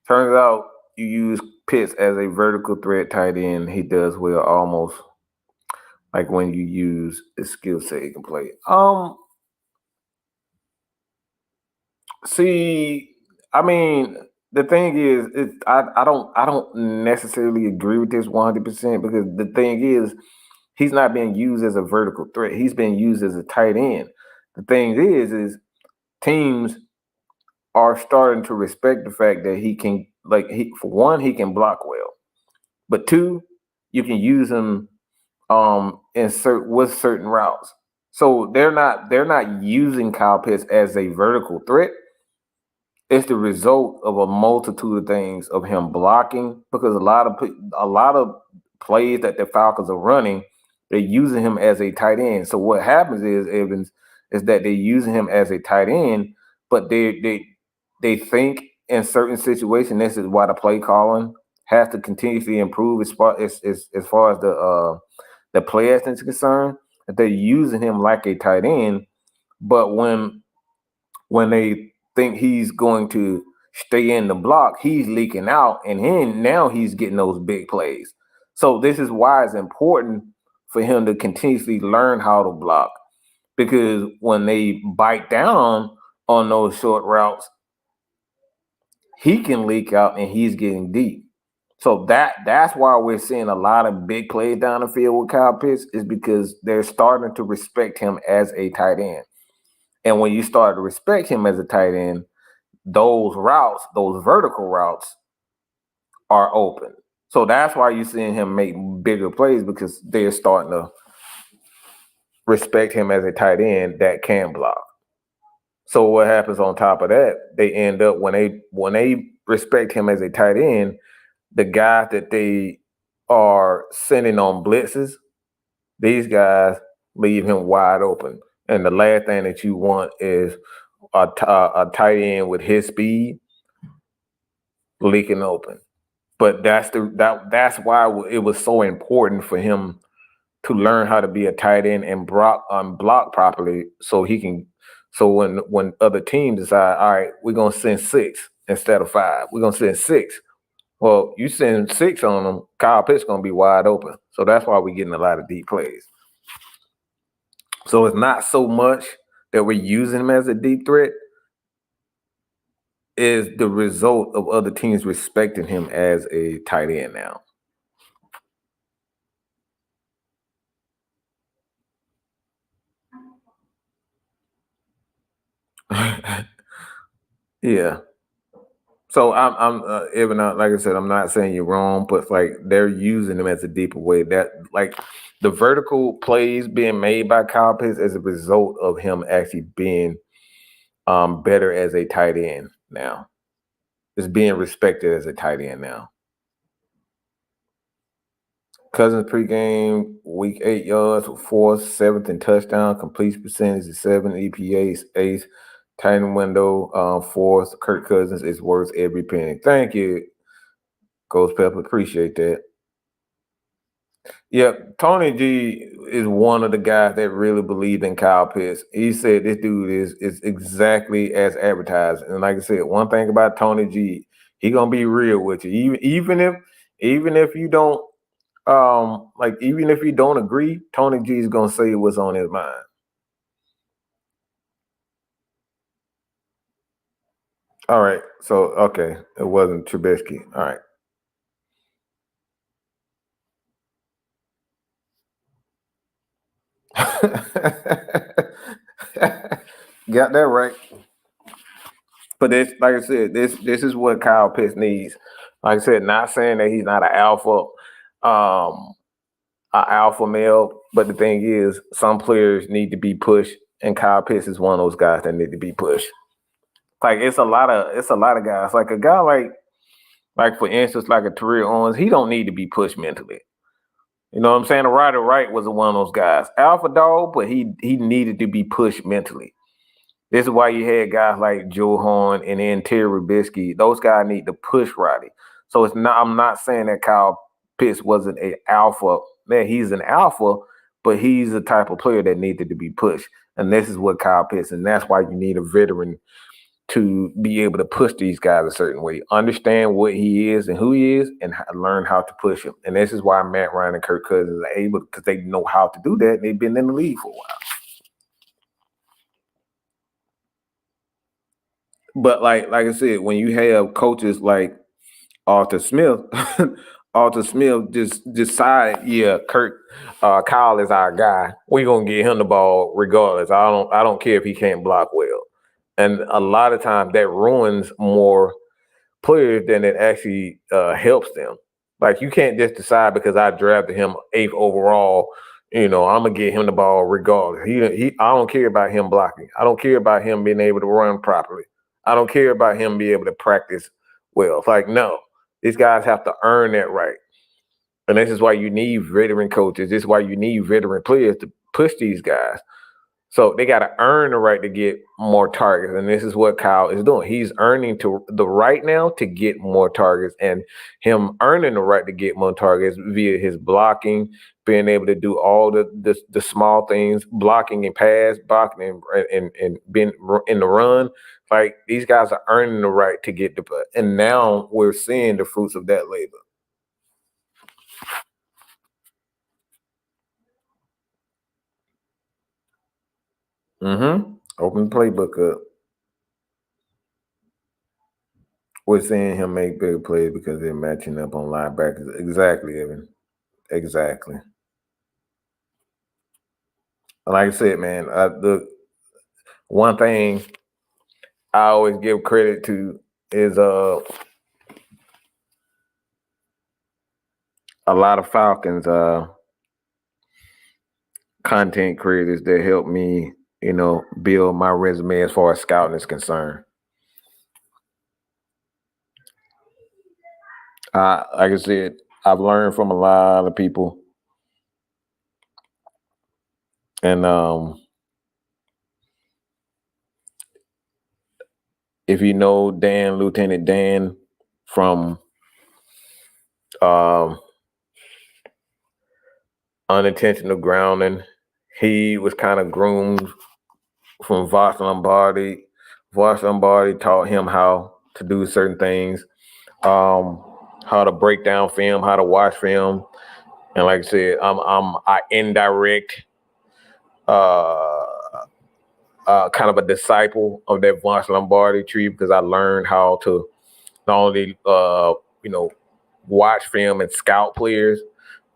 D: Turns out you use Pitts as a vertical threat tight end. He does well almost like when you use the skill set he can play. See, I mean, the thing is, I don't necessarily agree with this 100% because the thing is, he's not being used as a vertical threat. He's being used as a tight end. The thing is teams are starting to respect the fact that he can, for one, he can block well, but 2, you can use him with certain routes. So they're not using Kyle Pitts as a vertical threat. It's the result of a multitude of things of him blocking, because a lot of plays that the Falcons are running, they're using him as a tight end. So what happens is, Evans, is that they're using him as a tight end, but they think in certain situations, this is why the play calling has to continuously improve as far as the play is concerned, that they're using him like a tight end, but when they think he's going to stay in the block, he's leaking out, and now he's getting those big plays. So this is why it's important for him to continuously learn how to block, because when they bite down on those short routes, he can leak out and he's getting deep. So that's why we're seeing a lot of big plays down the field with Kyle Pitts, is because they're starting to respect him as a tight end. And when you start to respect him as a tight end, those routes, those vertical routes, are open. So that's why you're seeing him make bigger plays, because they're starting to respect him as a tight end that can block. So what happens on top of that, they end up, when they respect him as a tight end, the guys that they are sending on blitzes, these guys leave him wide open. And the last thing that you want is a tight end with his speed leaking open. But that's why it was so important for him to learn how to be a tight end and block properly, so he can. So when other teams decide, all right, we're gonna send 6 instead of 5, we're gonna send 6. Well, you send 6 on them, Kyle Pitts gonna be wide open. So that's why we're getting a lot of deep plays. So it's not so much that we're using him as a deep threat, is the result of other teams respecting him as a tight end now. Yeah. So I'm even like I said, I'm not saying you're wrong, but like they're using him as a deeper way. That like the vertical plays being made by Kyle Pitts as a result of him actually being better as a tight end now. Is being respected as a tight end now. Cousins pregame, week 8 yards, 4th, 7th, and touchdown. Complete percentage is 7, EPA is 8. Tight end window, 4th. Kirk Cousins is worth every penny. Thank you, Ghost Pepper. Appreciate that. Yeah, Tony G is one of the guys that really believed in Kyle Pitts. He said this dude is exactly as advertised. And like I said, one thing about Tony G, he gonna be real with you. Even if you don't even if you don't agree, Tony G is gonna say what's on his mind. All right, so okay, it wasn't Trubisky. All right. Got that right. But this, like I said, this is what Kyle Pitts needs. Like I said, not saying that he's not an alpha male, but the thing is, some players need to be pushed, and Kyle Pitts is one of those guys that need to be pushed. Like it's a lot of guys. Like a guy like for instance, like a Terrell Owens, he don't need to be pushed mentally. You know what I'm saying? Ryder Wright was one of those guys. Alpha dog, but he needed to be pushed mentally. This is why you had guys like Joe Horn and then Terry Rubisky. Those guys need to push Roddy. So I'm not saying that Kyle Pitts wasn't an alpha. Man, he's an alpha, but he's the type of player that needed to be pushed. And this is what Kyle Pitts, and that's why you need a veteran to be able to push these guys a certain way, understand what he is and who he is, and learn how to push him. And this is why Matt Ryan and Kirk Cousins are able, because they know how to do that. And they've been in the league for a while. But like I said, when you have coaches like Arthur Smith, Arthur Smith just decided, yeah, Kyle is our guy. We're gonna get him the ball regardless. I don't care if he can't block well. And a lot of times that ruins more players than it actually helps them. Like you can't just decide because I drafted him 8th overall, I'm gonna get him the ball regardless. I don't care about him blocking. I don't care about him being able to run properly. I don't care about him being able to practice well. It's like, no, these guys have to earn that right. And this is why you need veteran coaches. This is why you need veteran players to push these guys. So they got to earn the right to get more targets, and this is what Kyle is doing. He's earning the right now to get more targets, and him earning the right to get more targets via his blocking, being able to do all the small things, blocking and pass, blocking and being in the run. Like these guys are earning the right to get and now we're seeing the fruits of that labor. Open the playbook up. We're seeing him make big plays because they're matching up on linebackers. Exactly, Evan. Exactly. Like I said, man, the one thing I always give credit to is a lot of Falcons content creators that help me, build my resume as far as scouting is concerned. Like I said, I've learned from a lot of people, and if you know Dan, Lieutenant Dan from Unintentional Grounding, he was kind of groomed from Voss Lombardi. Voss Lombardi taught him how to do certain things, how to break down film, how to watch film. And like I said, I indirect kind of a disciple of that Voss Lombardi tree because I learned how to not only watch film and scout players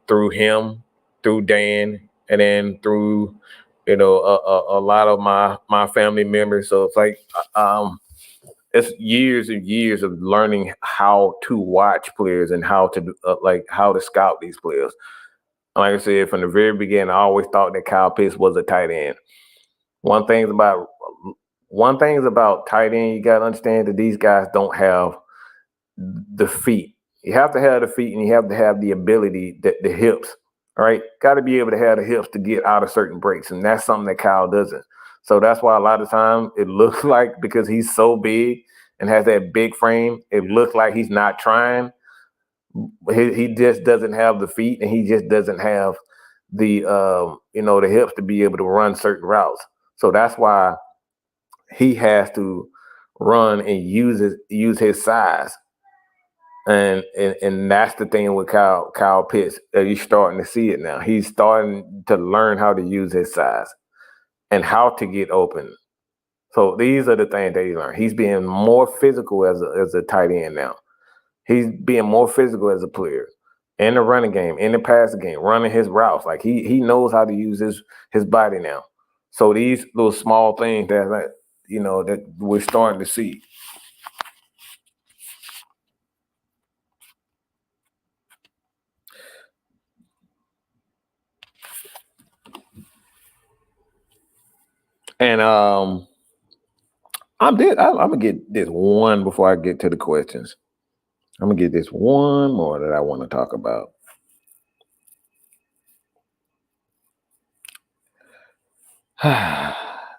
D: through him, through Dan, and then through a lot of my family members. So it's like it's years and years of learning how to watch players and how to how to scout these players. Like I said, from the very beginning, I always thought that Kyle Pitts was a tight end. One thing about tight end, you got to understand that these guys don't have the feet. You have to have the feet, and you have to have the ability, the hips. All right, got to be able to have the hips to get out of certain breaks, and that's something that Kyle doesn't. So that's why a lot of times it looks like, because he's so big and has that big frame, it looks like he's not trying. He just doesn't have the feet, and he just doesn't have the the hips to be able to run certain routes. So that's why he has to run and use his size. And that's the thing with Kyle Pitts. You're starting to see it now. He's starting to learn how to use his size and how to get open. So these are the things that he learned. He's being more physical as a tight end now. He's being more physical as a player in the running game, in the passing game, running his routes. Like he knows how to use his body now. So these little small things that we're starting to see. And I'm gonna get this one before I get to the questions. I'm gonna get this one more that I want to talk about.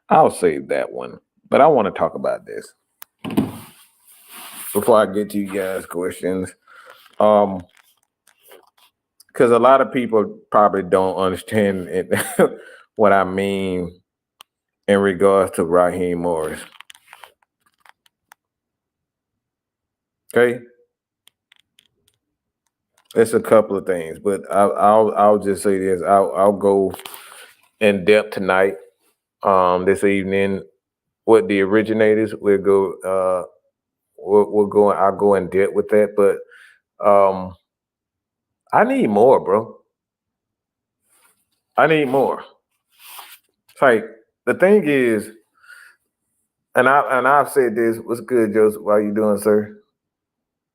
D: I'll save that one, but I want to talk about this before I get to you guys' questions. Because a lot of people probably don't understand it, what I mean in regards to Raheem Morris. Okay, it's a couple of things, but I'll just say this. I'll go in depth tonight, this evening, with the originators. We'll go. I'll go in depth with that, but I need more, bro. I need more. It's like the thing is, and I've said this. What's good, Joseph? How you doing, sir?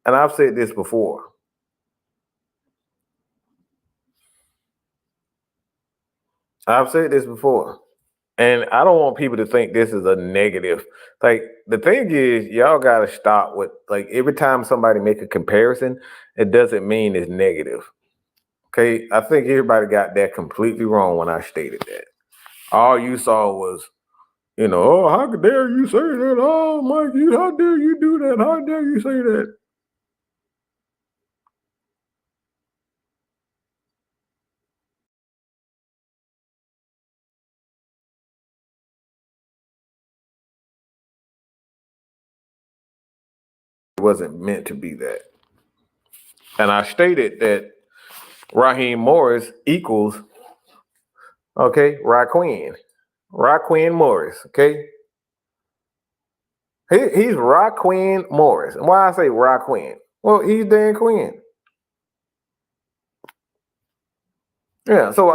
D: And I've said this before. And I don't want people to think this is a negative. Like, the thing is, y'all got to stop with, like, every time somebody make a comparison, it doesn't mean it's negative. Okay? I think everybody got that completely wrong when I stated that. all you saw was, oh, how dare you say that? Oh, Mike, how dare you do that? How dare you say that? It wasn't meant to be that. And I stated that Raheem Morris equals, Raquin Morris, okay? He's Raquin Morris. And why I say Raquin? Well, he's Dan Quinn. Yeah, so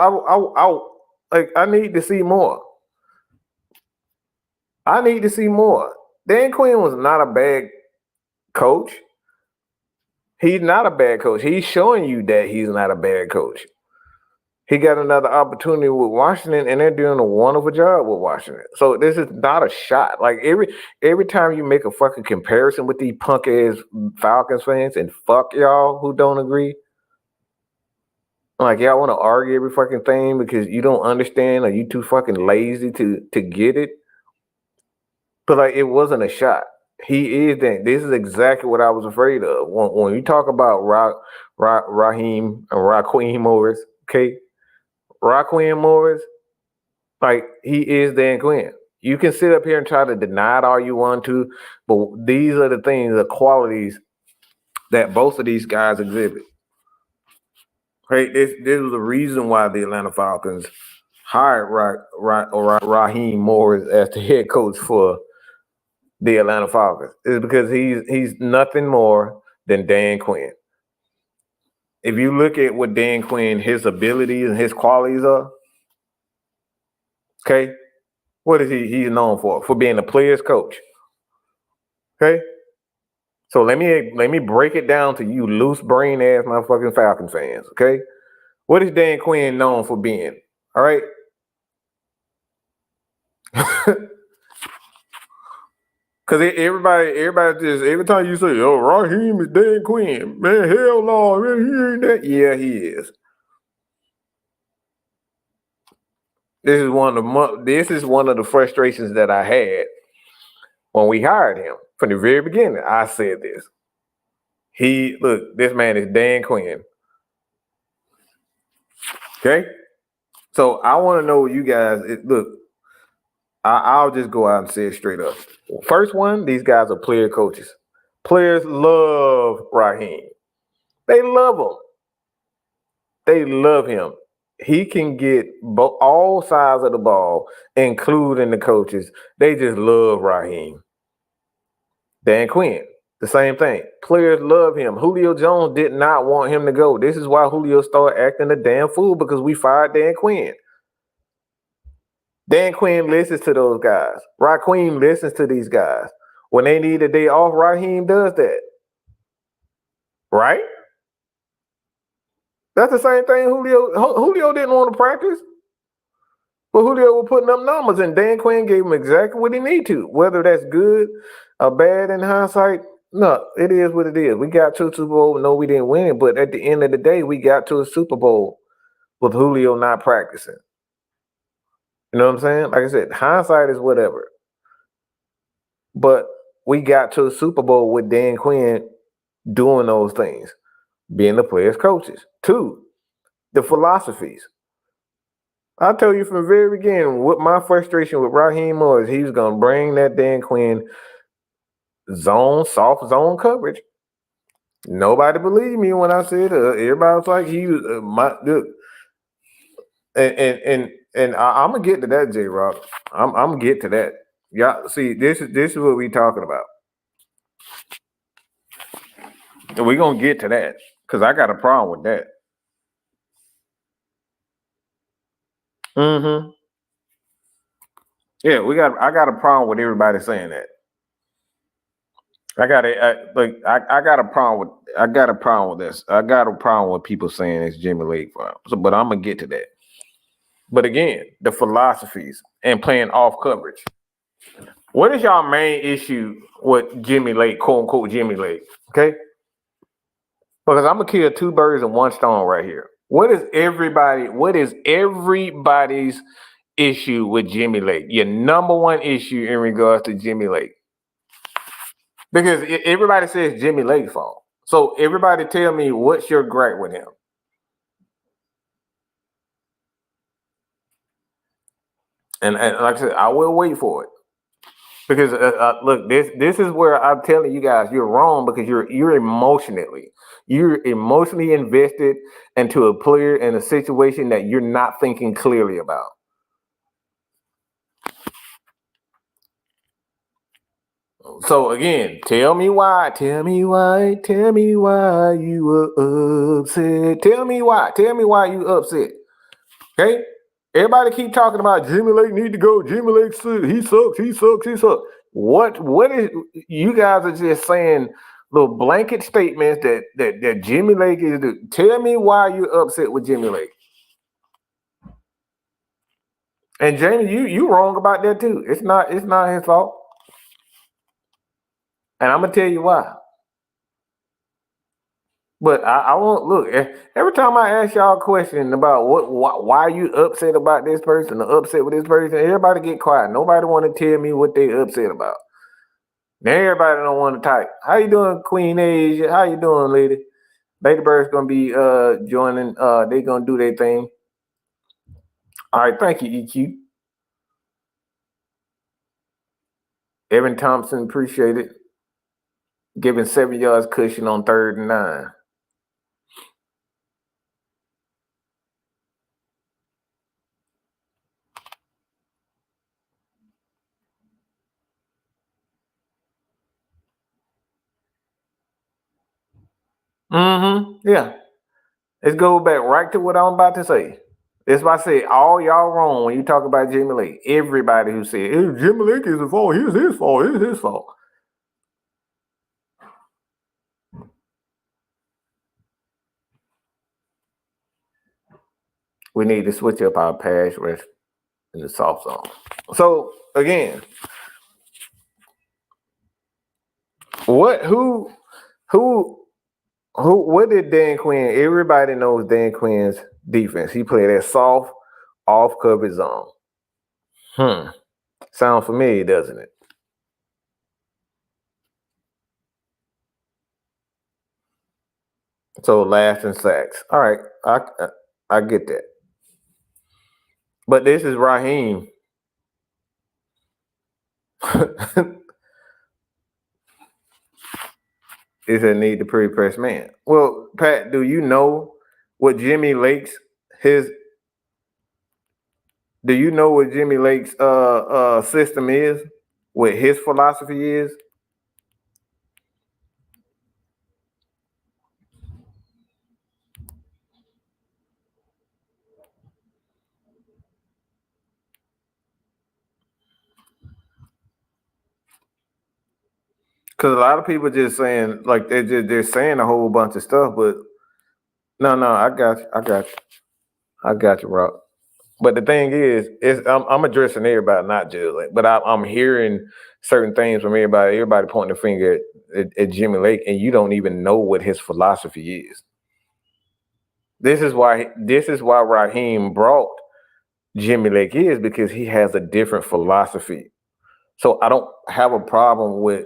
D: I need to see more. I need to see more. Dan Quinn was not a bad coach. He's not a bad coach. He's showing you that he's not a bad coach. He got another opportunity with Washington, and they're doing a wonderful job with Washington. So this is not a shot. Like every time you make a fucking comparison with these punk ass Falcons fans, and fuck y'all who don't agree. Like y'all want to argue every fucking thing because you don't understand or you too fucking lazy to get it. But like it wasn't a shot. He is that. This is exactly what I was afraid of. When you talk about Raheem and Raquin Morris, okay? Raquin Morris, like he is Dan Quinn. You can sit up here and try to deny it all you want to, but these are the things, the qualities that both of these guys exhibit. Right? This was the reason why the Atlanta Falcons hired Raheem Morris as the head coach for the Atlanta Falcons. Is because he's nothing more than Dan Quinn. If you look at what Dan Quinn, his abilities and his qualities are, okay, what is he's known for? For being a player's coach. Okay? So let me break it down to you loose brain ass motherfucking Falcon fans, okay? What is Dan Quinn known for being? All right? Because everybody just, every time you say, oh, Raheem is Dan Quinn, man, hell no, man, he ain't that. Yeah, he is. This is one of the frustrations that I had when we hired him. From the very beginning, I said this. This man is Dan Quinn. Okay? So I want to know you guys, I'll just go out and say it straight up. First one, these guys are player coaches. Players love Raheem. They love him. They love him. He can get all sides of the ball, including the coaches. They just love Raheem. Dan Quinn, the same thing. Players love him. Julio Jones did not want him to go. This is why Julio started acting a damn fool, because we fired Dan Quinn. Dan Quinn listens to those guys. Raheem listens to these guys. When they need a day off, Raheem does that. Right? That's the same thing Julio didn't want to practice. But Julio was putting up numbers, and Dan Quinn gave him exactly what he needed to. Whether that's good or bad in hindsight, no, it is what it is. We got to a Super Bowl. No, we didn't win it. But at the end of the day, we got to a Super Bowl with Julio not practicing. You know what I'm saying? Like I said, hindsight is whatever. But we got to a Super Bowl with Dan Quinn doing those things, being the players' coaches. 2, the philosophies. I tell you from the very beginning, what my frustration with Raheem Morris, he was going to bring that Dan Quinn soft zone coverage. Nobody believed me when I said everybody was like, he was and I'm gonna get to that, J Rock. I'm gonna get to that. Yeah, see, this is what we talking about. And we're gonna get to that because I got a problem with that. Mm-hmm. Yeah, I got a problem with everybody saying that. I got a problem with this. I got a problem with people saying it's Jimmy Lake fault. So, but I'm gonna get to that. But again, the philosophies and playing off coverage. What is y'all main issue with Jimmy Lake, quote unquote Jimmy Lake? Okay? Because I'm gonna kill 2 birds with 1 stone right here. What is everybody's issue with Jimmy Lake? Your number one issue in regards to Jimmy Lake? Because everybody says Jimmy Lake's fault. So everybody tell me, what's your gripe with him? And like I said, I will wait for it. Because look, this is where I'm telling you guys you're wrong, because you're emotionally invested into a player in a situation that you're not thinking clearly about. So again, tell me why you were upset. Tell me why you upset. Okay? Everybody keep talking about Jimmy Lake need to go. Jimmy Lake he sucks. What is, you guys are just saying little blanket statements that Jimmy Lake is doing. Tell me why you're upset with Jimmy Lake. And Jamie, you wrong about that too. It's not his fault. And I'm gonna tell you why. But I won't look. Every time I ask y'all a question about why are you upset about this person or upset with this person, everybody get quiet. Nobody want to tell me what they upset about. Now everybody don't want to type. How you doing, Queen Asia? How you doing, lady? Lady Bird's gonna be joining. They gonna do their thing. All right, thank you, EQ. Evan Thompson, appreciate it. Giving 7 yards cushion on 3rd and 9. Yeah. Let's go back right to what I'm about to say. That's why I say all y'all wrong when you talk about Jimmy Lake. Everybody who said Jimmy Lake is the fault, here's his fault, here's his fault. We need to switch up our pass rush in the soft zone. So again, what did Dan Quinn? Everybody knows Dan Quinn's defense. He played that soft, off coverage zone. Sound familiar, doesn't it? So last in sacks. All right, I get that. But this is Raheem. Is a need to pre-press man. Well, Pat, do you know what Jimmy Lake's system is? What his philosophy is? Because a lot of people just saying, like, they're saying a whole bunch of stuff, but no, I got you, Rob. But the thing is I'm addressing everybody, not just like, but I'm hearing certain things from everybody. Everybody pointing the finger at Jimmy Lake, and you don't even know what his philosophy is. This is why Raheem brought Jimmy Lake is because he has a different philosophy. So I don't have a problem with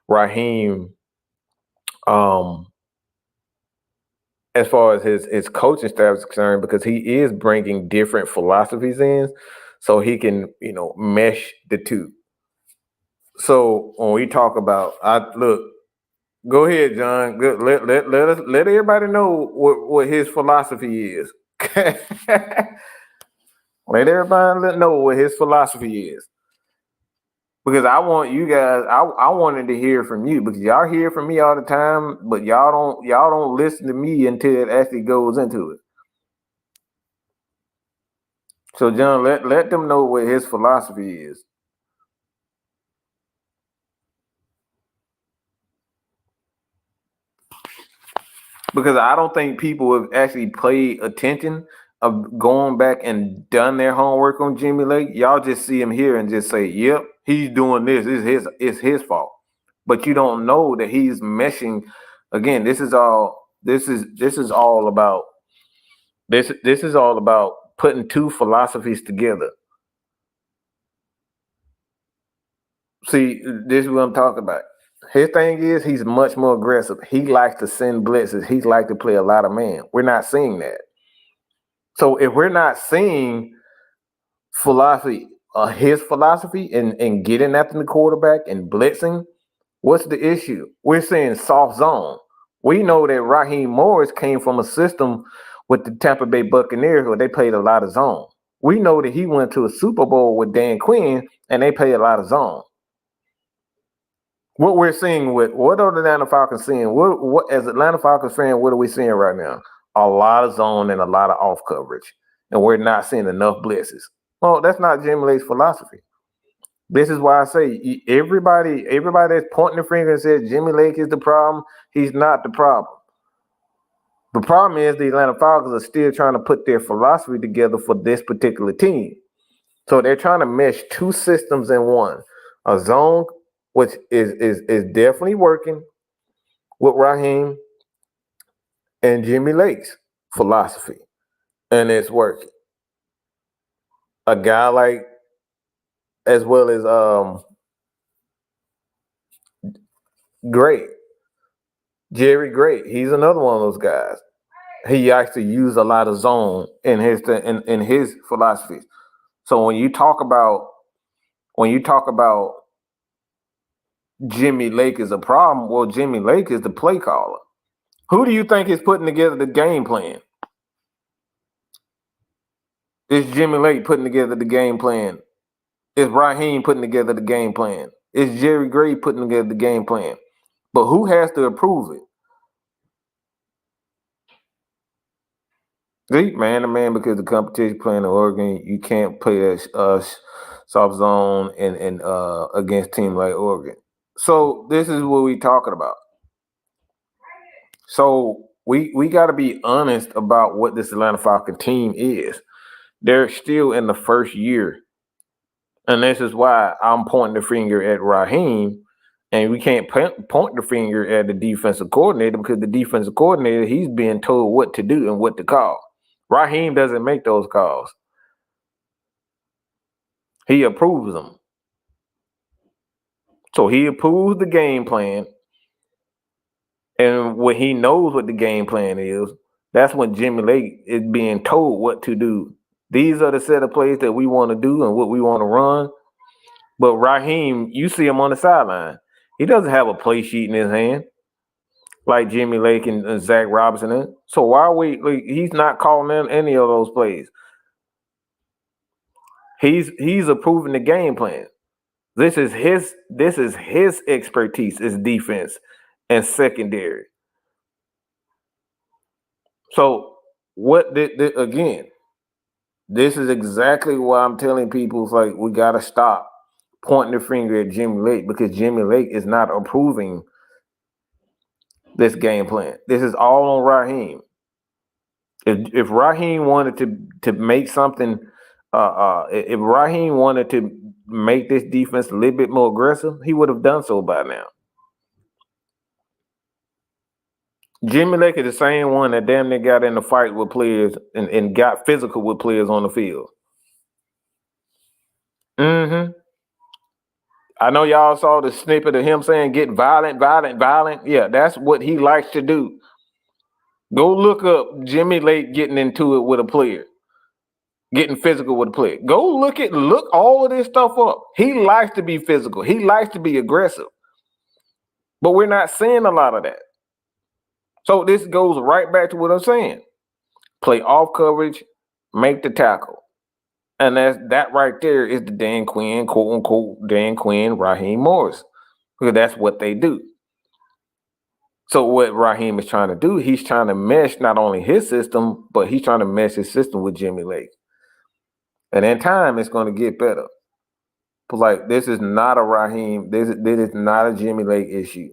D: Raheem as far as his coaching staff is concerned, because he is bringing different philosophies in so he can, mesh the two. So when we talk about, go ahead, John. Let everybody know what his philosophy is. Let everybody know what his philosophy is. Because I want you guys, I wanted to hear from you, because y'all hear from me all the time, but y'all don't listen to me until it actually goes into it. So John, let them know what his philosophy is. Because I don't think people have actually paid attention of going back and done their homework on Jimmy Lake. Y'all just see him here and just say, yep, he's doing this. It's his fault. But you don't know that he's meshing. Again, this is all about putting two philosophies together. See, this is what I'm talking about. His thing is he's much more aggressive. He likes to send blitzes. He likes to play a lot of man. We're not seeing that. So if we're not seeing philosophy, his philosophy in getting after the quarterback and blitzing, what's the issue? We're seeing soft zone. We know that Raheem Morris came from a system with the Tampa Bay Buccaneers where they played a lot of zone. We know that he went to a Super Bowl with Dan Quinn and they played a lot of zone. What we're seeing what are the Atlanta Falcons seeing? What as Atlanta Falcons fan, what are we seeing right now? A lot of zone and a lot of off coverage. And we're not seeing enough blitzes. Well, that's not Jimmy Lake's philosophy. This is why I say everybody that's pointing the finger and says Jimmy Lake is the problem, he's not the problem. The problem is the Atlanta Falcons are still trying to put their philosophy together for this particular team. So they're trying to mesh two systems in one. A zone, which is definitely working with Raheem and Jimmy Lake's philosophy. And it's working. A guy like, as well as Jerry Gray, he's another one of those guys. He actually used a lot of zone in his philosophies. So when you talk about Jimmy Lake is a problem, well, Jimmy Lake is the play caller. Who do you think is putting together the game plan? Is Jimmy Lake putting together the game plan? Is Raheem putting together the game plan? Is Jerry Gray putting together the game plan? But who has to approve it? See, man to man, because the competition playing in Oregon, you can't play that soft zone and against teams like Oregon. So this is what we're talking about. So we got to be honest about what this Atlanta Falcons team is. They're still in the first year. And this is why I'm pointing the finger at Raheem. And we can't point the finger at the defensive coordinator because the defensive coordinator, he's being told what to do and what to call. Raheem doesn't make those calls. He approves them. So he approves the game plan. And when he knows what the game plan is, that's when Jimmy Lake is being told what to do. These are the set of plays that we want to do and what we want to run. But Raheem, you see him on the sideline. He doesn't have a play sheet in his hand like Jimmy Lake and Zach Robinson. So why are he's not calling in any of those plays. He's approving the game plan. This is his expertise is defense and secondary. So again, this is exactly why I'm telling people it's like we gotta stop pointing the finger at Jimmy Lake because Jimmy Lake is not approving this game plan. This is all on Raheem. If Raheem wanted to make something, if Raheem wanted to make this defense a little bit more aggressive, he would have done so by now. Jimmy Lake is the same one that damn near got in the fight with players and got physical with players on the field. Mm-hmm. I know y'all saw the snippet of him saying get violent. Yeah, that's what he likes to do. Go look up Jimmy Lake getting into it with a player, getting physical with a player. Go look all of this stuff up. He likes to be physical. He likes to be aggressive. But we're not seeing a lot of that. So this goes right back to what I'm saying. Play off coverage, make the tackle. And that right there is the Dan Quinn, quote unquote, Dan Quinn, Raheem Morris. Because that's what they do. So what Raheem is trying to do, he's trying to mesh not only his system, but he's trying to mesh his system with Jimmy Lake. And in time, it's going to get better. But like, this is not a Raheem, this is not a Jimmy Lake issue.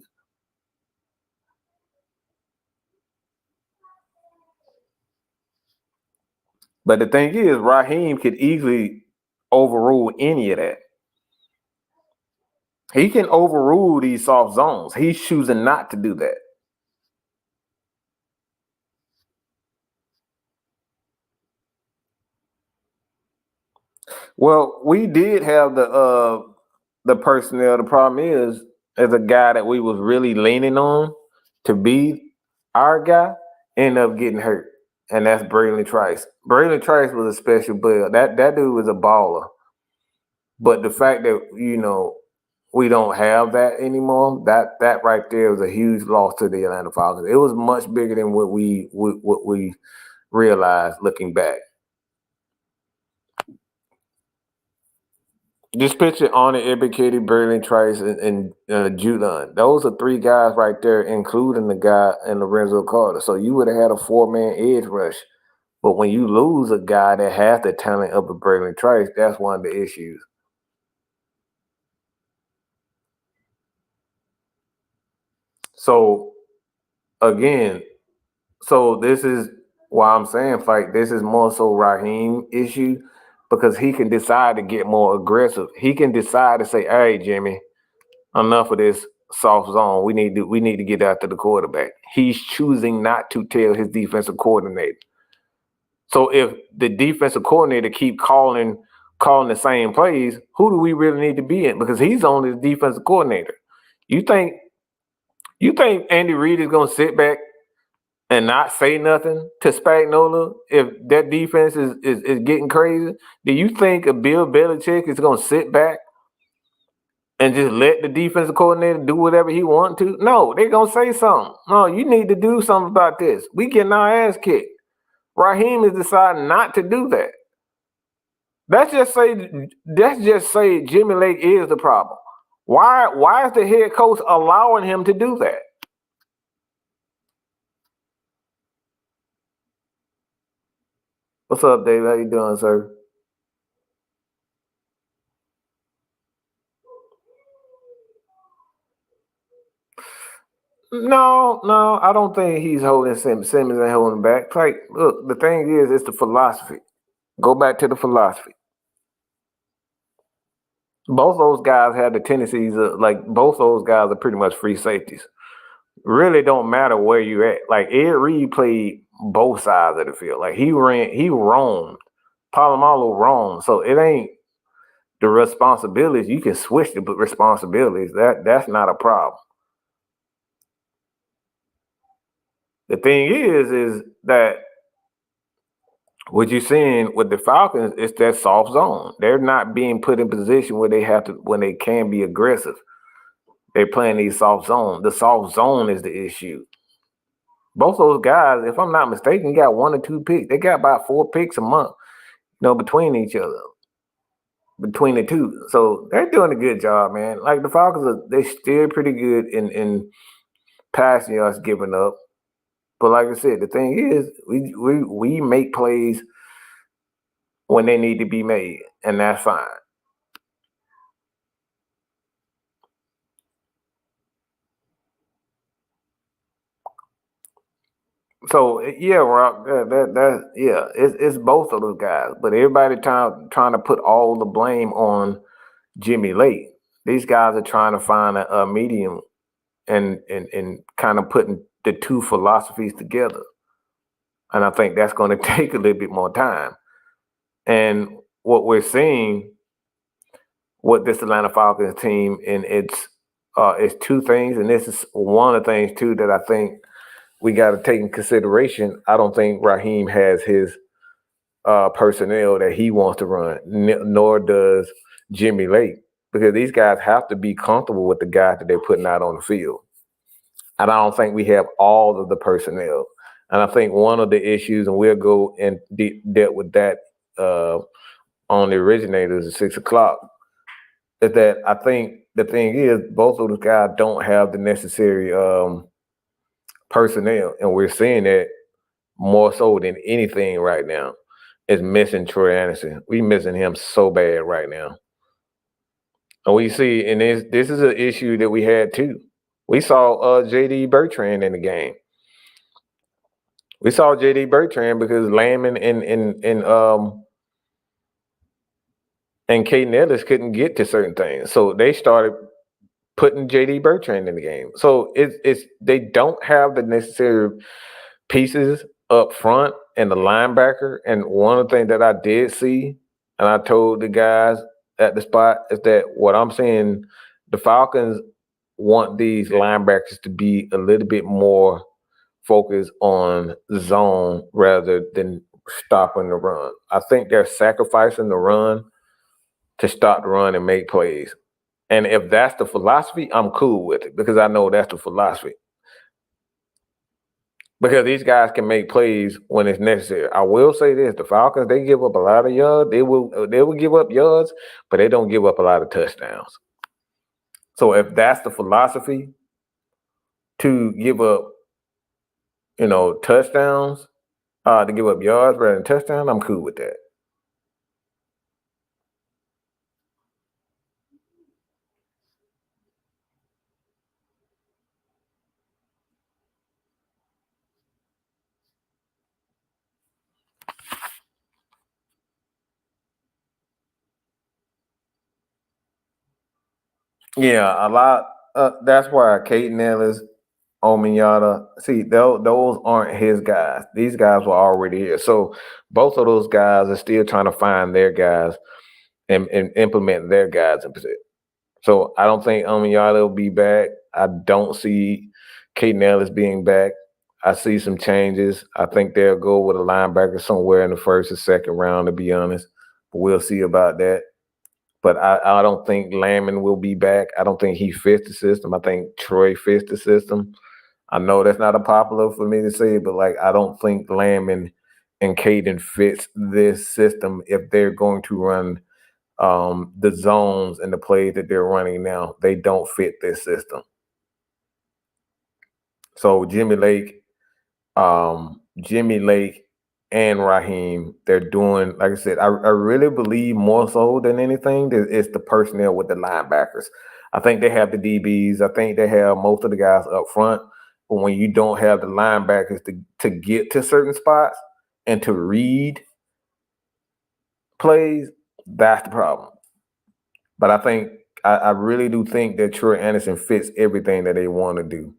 D: But the thing is, Raheem could easily overrule any of that. He can overrule these soft zones. He's choosing not to do that. Well, we did have the the personnel. The problem is a guy that we was really leaning on to be our guy ended up getting hurt, and that's Braylon Trice. Braylon Trice was a special player. That dude was a baller. But the fact that we don't have that anymore, that right there was a huge loss to the Atlanta Falcons. It was much bigger than what we realized looking back. This picture on it indicated Braylon Trice and Judon. Those are three guys right there, including the guy in Lorenzo Carter. So you would have had a 4-man edge rush. But when you lose a guy that has the talent of a Braylon Trice, that's one of the issues. So again, this is why I'm saying, like, this is more so Raheem issue, because he can decide to get more aggressive. He can decide to say, "Hey, Jimmy, enough of this soft zone. We need to get after the quarterback." He's choosing not to tell his defensive coordinator. So if the defensive coordinator keep calling the same plays, who do we really need to be in? Because he's only the defensive coordinator. You think Andy Reid is gonna sit back and not say nothing to Spagnuolo if that defense is getting crazy? Do you think a Bill Belichick is going to sit back and just let the defensive coordinator do whatever he wants to? No, they're going to say something. No, you need to do something about this. We getting our ass kicked. Raheem is deciding not to do that. Let's just say Jimmy Lake is the problem. Why is the head coach allowing him to do that? What's up, Dave? How you doing, sir? No, I don't think he's holding Simmons. Simmons ain't holding back. Like, look, the thing is, it's the philosophy. Go back to the philosophy. Both those guys had the tendencies of, like, both those guys are pretty much free safeties. Really don't matter where you at. Like, Ed Reed played both sides of the field. Like, he roamed. Palomalo roamed. So it ain't the responsibilities. You can switch the responsibilities. That's not a problem. The thing is that what you're seeing with the Falcons is that soft zone. They're not being put in position where when they can be aggressive. They're playing these soft zones. The soft zone is the issue. Both those guys, if I'm not mistaken, got 1 or 2 picks. They got about 4 picks a month, between each other, between the two. So they're doing a good job, man. Like, the Falcons, they're still pretty good in passing yards giving up. But like I said, the thing is, we make plays when they need to be made, and that's fine. So yeah, Rock, it's both of those guys. But everybody trying to put all the blame on Jimmy Lake. These guys are trying to find a medium and kind of putting the two philosophies together. And I think that's going to take a little bit more time. And what we're seeing with this Atlanta Falcons team, and it's 2 things, and this is one of the things too that I think we got to take in consideration. I don't think Raheem has his personnel that he wants to run, nor does Jimmy Lake, because these guys have to be comfortable with the guys that they're putting out on the field. And I don't think we have all of the personnel. And I think one of the issues, and we'll go and deal with that on the originators at 6 o'clock, is that I think the thing is both of those guys don't have the necessary personnel. And we're seeing that more so than anything right now is missing Troy Anderson. We missing him so bad right now. And we see, and this is an issue that we had too. We saw J.D. Bertrand in the game. We saw J.D. Bertrand because Landman and Kate Nellis couldn't get to certain things. So they started putting J.D. Bertrand in the game. So it's they don't have the necessary pieces up front and the linebacker. And one of the things that I did see, and I told the guys at the spot is that what I'm saying, the Falcons want these linebackers to be a little bit more focused on zone rather than stopping the run. I think they're sacrificing the run to stop the run and make plays. And if that's the philosophy, I'm cool with it because I know that's the philosophy. Because these guys can make plays when it's necessary. I will say this: the Falcons, they give up a lot of yards. They will give up yards, but they don't give up a lot of touchdowns. So if that's the philosophy, to give up, touchdowns, to give up yards rather than touchdowns, I'm cool with that. Yeah, a lot. That's why Caden Ellis, Ominyata. See, those aren't his guys. These guys were already here. So both of those guys are still trying to find their guys and implement their guys in position. So I don't think Ominyata will be back. I don't see Caden Ellis being back. I see some changes. I think they'll go with a linebacker somewhere in the first or second round, to be honest. But we'll see about that. But I don't think Landman will be back. I don't think he fits the system. I think Troy fits the system. I know that's not a popular for me to say, but I don't think Landman and Caden fits this system if they're going to run the zones and the plays that they're running now. They don't fit this system. So Jimmy Lake and Raheem, they're doing, like I said, I really believe more so than anything that it's the personnel with the linebackers. I think they have the DBs. I think they have most of the guys up front. But when you don't have the linebackers to get to certain spots and to read plays, that's the problem. But I really do think that Troy Anderson fits everything that they want to do.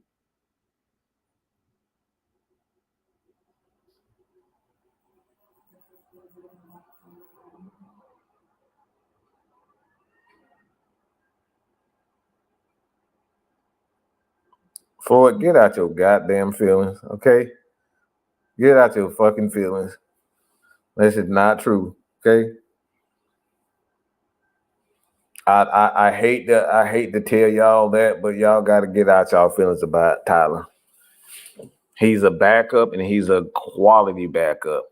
D: Floyd, get out your goddamn feelings, okay? Get out your fucking feelings. This is not true, okay? I hate to tell y'all that, but y'all got to get out y'all feelings about Tyler. He's a backup and he's a quality backup.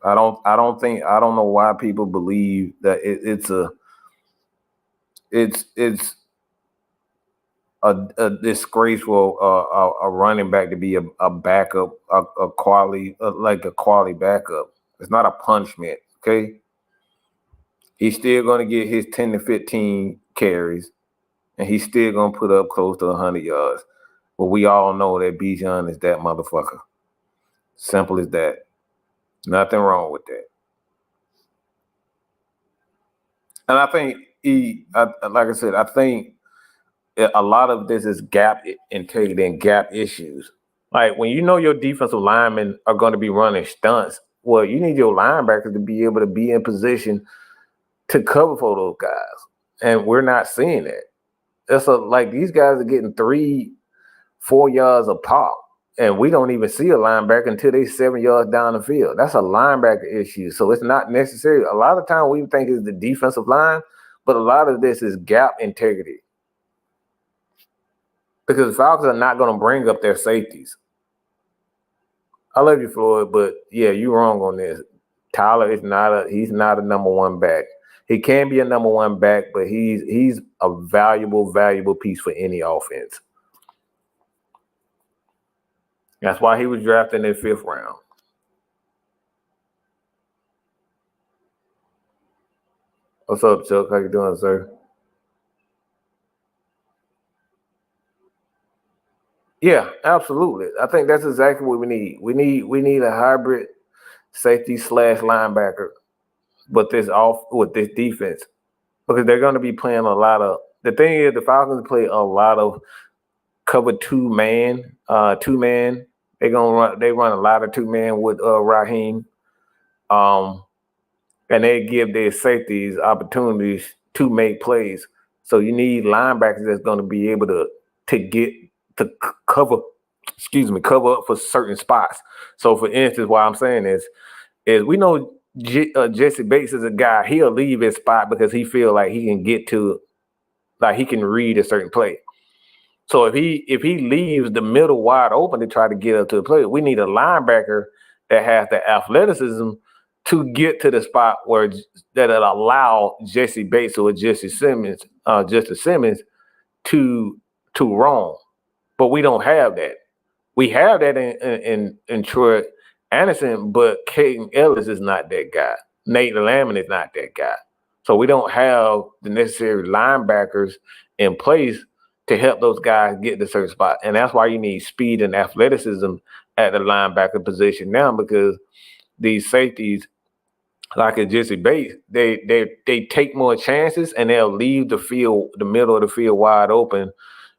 D: I don't know why people believe that it's a disgrace for a running back to be a backup, a quality a quality backup. It's not a punishment, okay? He's still going to get his 10 to 15 carries, and he's still going to put up close to 100 yards. But we all know that Bijan is that motherfucker. Simple as that. Nothing wrong with that. And I think like I said, I think a lot of this is gap integrity and gap issues. Like when you know your defensive linemen are going to be running stunts, well, you need your linebackers to be able to be in position to cover for those guys. And we're not seeing that. It's these guys are getting 3-4 yards a pop. And we don't even see a linebacker until they 7 yards down the field. That's a linebacker issue. So it's not necessary. A lot of time we think it's the defensive line, but a lot of this is gap integrity. Because the Falcons are not going to bring up their safeties. I love you, Floyd, but yeah, you're wrong on this. Tyler is he's not a number one back. He can be a number one back, but he's a valuable piece for any offense. That's why he was drafted in the 5th round. What's up, Chuck? How you doing, sir? Yeah, absolutely. I think that's exactly what we need. We need a hybrid safety / linebacker with this defense, because they're going to be playing a lot of. The thing is, the Falcons play a lot of cover two man. They run a lot of 2-man with Raheem. and they give their safeties opportunities to make plays. So you need linebackers that's going to be able to get to cover up for certain spots. So for instance, what I'm saying is we know Jesse Bates is a guy, he'll leave his spot because he feel like he can get to, like he can read a certain play. So if he leaves the middle wide open to try to get up to the play, we need a linebacker that has the athleticism to get to the spot where that'll allow Jesse Bates or Justice Simmons to roam. But we don't have that. We have that in Troy Anderson, but Caden Ellis is not that guy. Nate Lamont is not that guy. So we don't have the necessary linebackers in place to help those guys get to certain spot. And that's why you need speed and athleticism at the linebacker position now, because these safeties, like a Jesse Bates, they take more chances and they'll leave the middle of the field wide open.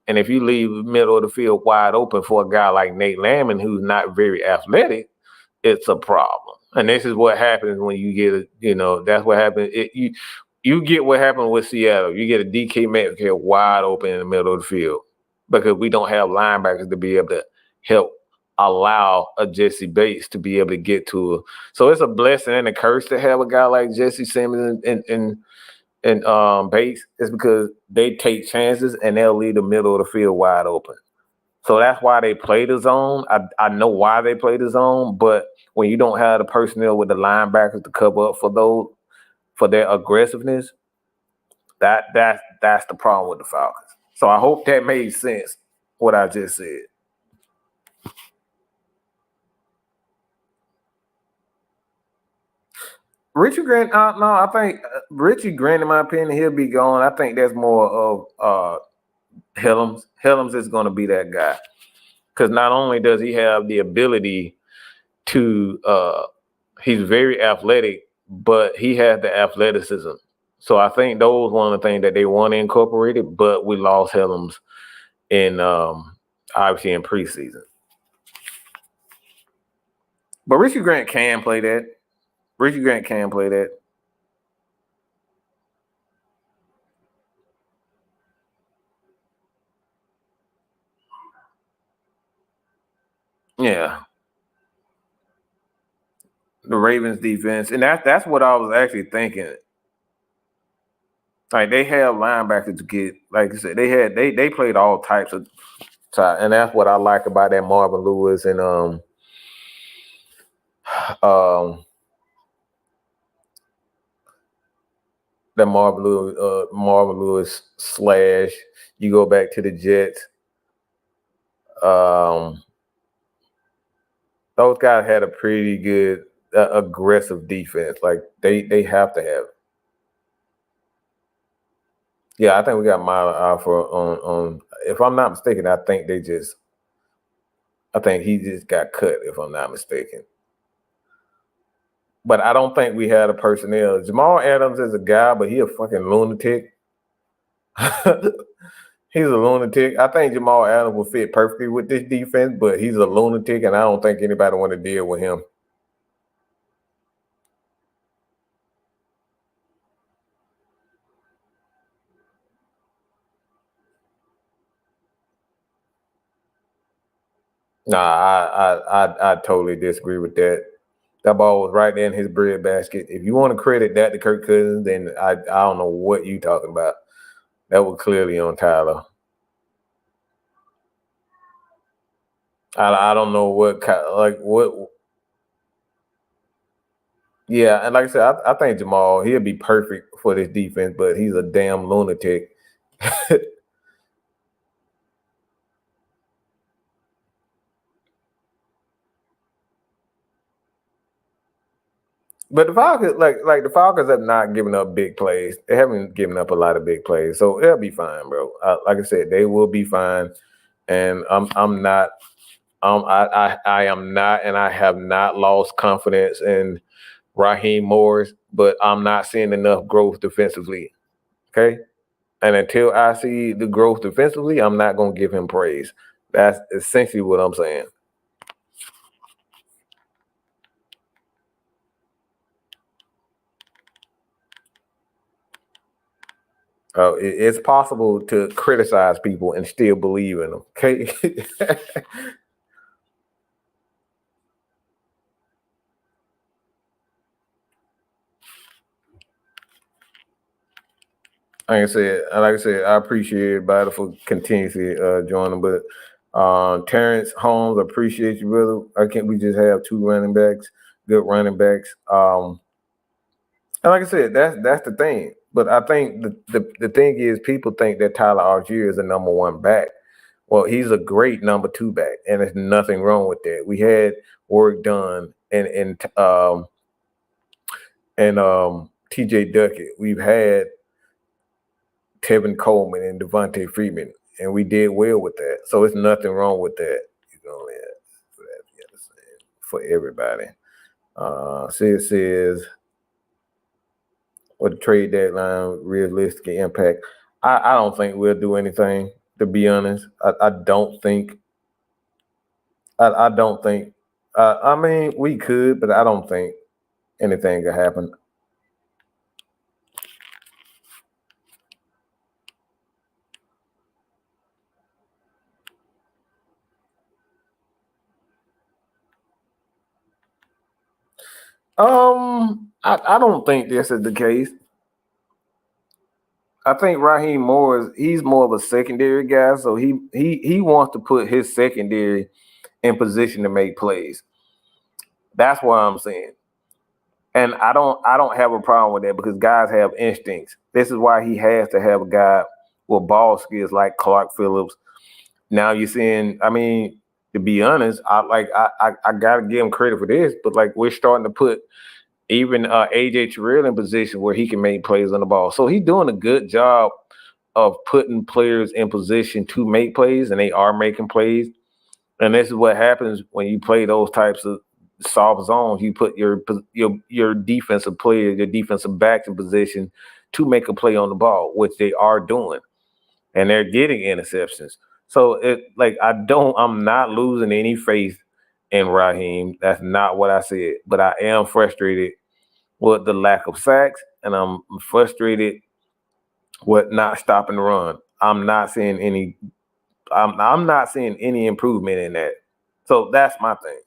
D: And if you leave the middle of the field wide open for a guy like Nate Lamont, who's not very athletic, it's a problem. And this is what happens when you get that's what happens. You get what happened with Seattle. You get a DK Metcalf wide open in the middle of the field because we don't have linebackers to be able to help allow a Jesse Bates to be able to get to it. So it's a blessing and a curse to have a guy like Jesse Simmons and Bates. It's because they take chances and they'll leave the middle of the field wide open. So that's why they play the zone. I know why they play the zone, but when you don't have the personnel with the linebackers to cover up for their aggressiveness, that's the problem with the Falcons. So I hope that made sense, what I just said. Richie Grant, no, I think Richie Grant, in my opinion, he'll be gone. I think that's more of Helms. Helms is going to be that guy. Because not only does he have the ability to, he's very athletic, but he has the athleticism. So I think those one of the things that they want to incorporate it, but we lost Helms in obviously in preseason. But Richie Grant can play that. Richie Grant can play that. Yeah. The Ravens defense. And that's what I was actually thinking. Like they have linebackers to get, like I said, they played all types of time. And that's what I like about that Marvin Lewis and that Marvin Lewis slash. You go back to the Jets. Those guys had a pretty good aggressive defense. Like they have to have. Yeah, I think we got Myler Alpha on. If I'm not mistaken, I think he just got cut. If I'm not mistaken. But I don't think we had a personnel. Jamal Adams is a guy, but he a fucking lunatic. He's a lunatic. I think Jamal Adams will fit perfectly with this defense, but he's a lunatic, and I don't think anybody want to deal with him. Nah, I totally disagree with that. That ball was right there in his breadbasket. If you want to credit that to Kirk Cousins, then I don't know what you talking about. That was clearly on Tyler. I don't know what. Yeah, and like I said, I think Jamal, he'll be perfect for this defense, but he's a damn lunatic. But the Falcons, like the Falcons have not given up big plays. They haven't given up a lot of big plays, so they'll be fine, bro. Like I said, they will be fine. And I am not, and I have not lost confidence in Raheem Morris, but I'm not seeing enough growth defensively. Okay, and until I see the growth defensively, I'm not gonna give him praise. That's essentially what I'm saying. It's possible to criticize people and still believe in them. Okay. Like I said, I appreciate everybody for continuously joining. But Terrence Holmes, I appreciate you, brother. We just have 2 running backs, good running backs. And like I said, that's the thing. But I think the thing is, people think that Tyler Algier is the number 1 back. Well, he's a great number 2 back, and there's nothing wrong with that. We had work done and TJ Duckett. We've had Tevin Coleman and Devontae Freeman, and we did well with that. So it's nothing wrong with that. For everybody. Sid says, what the trade deadline realistic impact? I don't think we'll do anything, to be honest. I don't think. I don't think. I mean, we could, but I don't think anything could happen. I don't think this is the case. I think Raheem he's more of a secondary guy, so he wants to put his secondary in position to make plays. That's what I'm saying. And I don't have a problem with that because guys have instincts. This is why he has to have a guy with ball skills like Clark Phillips. Now you're seeing, I mean, to be honest, I gotta give him credit for this, but like we're starting to put even AJ Terrell in position where he can make plays on the ball. So he's doing a good job of putting players in position to make plays, and they are making plays. And this is what happens when you play those types of soft zones. You put your defensive player, your defensive back in position to make a play on the ball, which they are doing, and they're getting interceptions. So I'm not losing any faith in Raheem. That's not what I said, but I am frustrated with the lack of sacks, and I'm frustrated with not stopping the run. I'm not seeing any improvement in that. So that's my thing.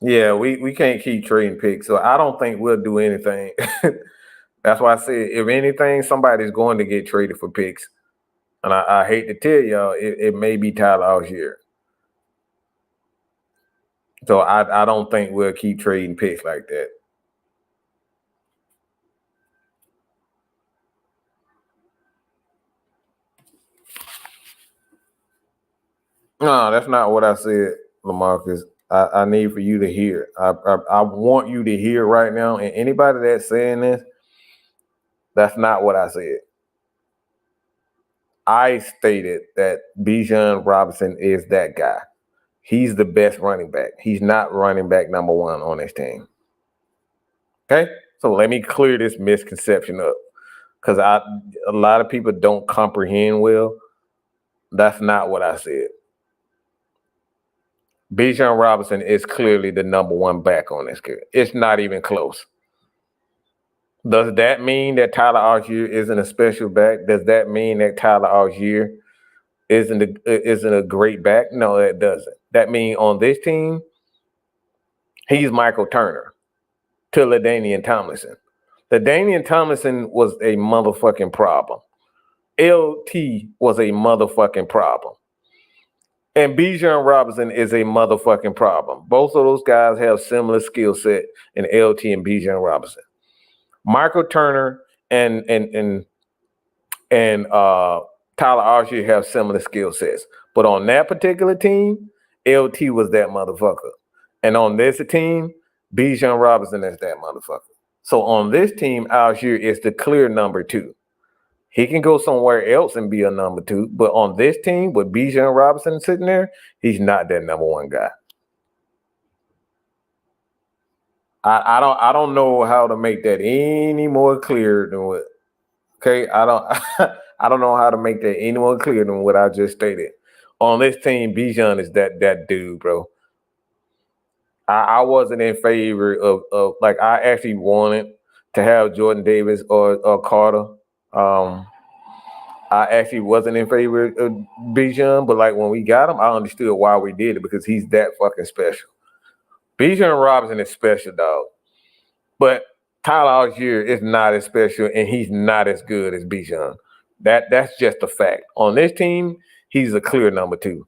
D: Yeah, we can't keep trading picks, so I don't think we'll do anything. That's why I said, if anything, somebody's going to get traded for picks. And I hate to tell y'all, it may be Tyler Algier. So I don't think we'll keep trading picks like that. No, that's not what I said, LaMarcus. I need for you to hear. I want you to hear right now. And anybody that's saying this, that's not what I said. I stated that Bijan Robinson is that guy. He's the best running back. He's not running back number 1 on this team. Okay? So let me clear this misconception up. Because a lot of people don't comprehend well. That's not what I said. Bijan Robinson is clearly the number 1 back on this game. It's not even close. Does that mean that Tyler Algier isn't a special back? Does that mean that Tyler Algier isn't a great back? No, that doesn't. That means on this team, he's Michael Turner to LaDainian Tomlinson. LaDainian Tomlinson was a motherfucking problem. LT was a motherfucking problem. And Bijan Robinson is a motherfucking problem. Both of those guys have similar skill set in LT and Bijan Robinson. Michael Turner and Tyler Algier have similar skill sets. But on that particular team, LT was that motherfucker. And on this team, Bijan Robinson is that motherfucker. So on this team, Algier is the clear number 2. He can go somewhere else and be a number 2. But on this team, with Bijan Robinson sitting there, he's not that number 1 guy. I don't know how to make that any more clear than what. Okay, I don't know how to make that any more clear than what I just stated. On this team, Bijan is that dude, bro. I wasn't in favor of like I actually wanted to have Jordan Davis or Carter. I actually wasn't in favor of Bijan, but like when we got him, I understood why we did it because he's that fucking special. Bijan Robinson is special, dog. But Tyler Algier is not as special, and he's not as good as Bijan. That's just a fact. On this team, he's a clear number 2.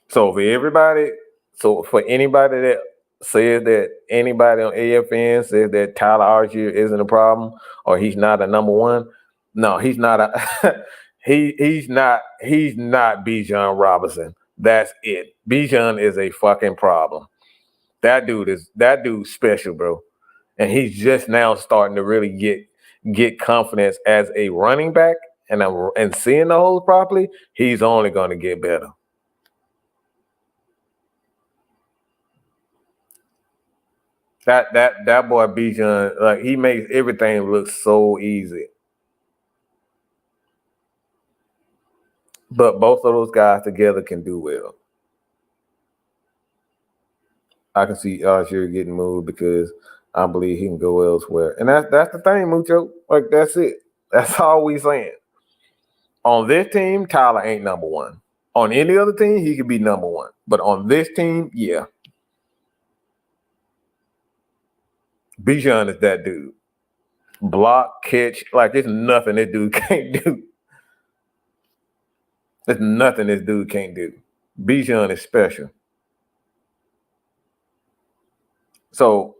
D: So for anybody that says that anybody on AFN says that Tyler Algier isn't a problem or he's not a number 1, no, he's not a he's not Bijan Robinson. That's it. Bijan is a fucking problem. That dude's special, bro. And he's just now starting to really get confidence as a running back and seeing the holes properly. He's only going to get better. That boy Bijan, like he makes everything look so easy. But both of those guys together can do well. I can see Algier getting moved because I believe he can go elsewhere. And that's the thing, Mucho. Like, that's it. That's all we saying. On this team, Tyler ain't number 1. On any other team, he could be number 1. But on this team, yeah. Bijan is that dude. Block, catch, like there's nothing this dude can't do. There's nothing this dude can't do. Bijan is special. So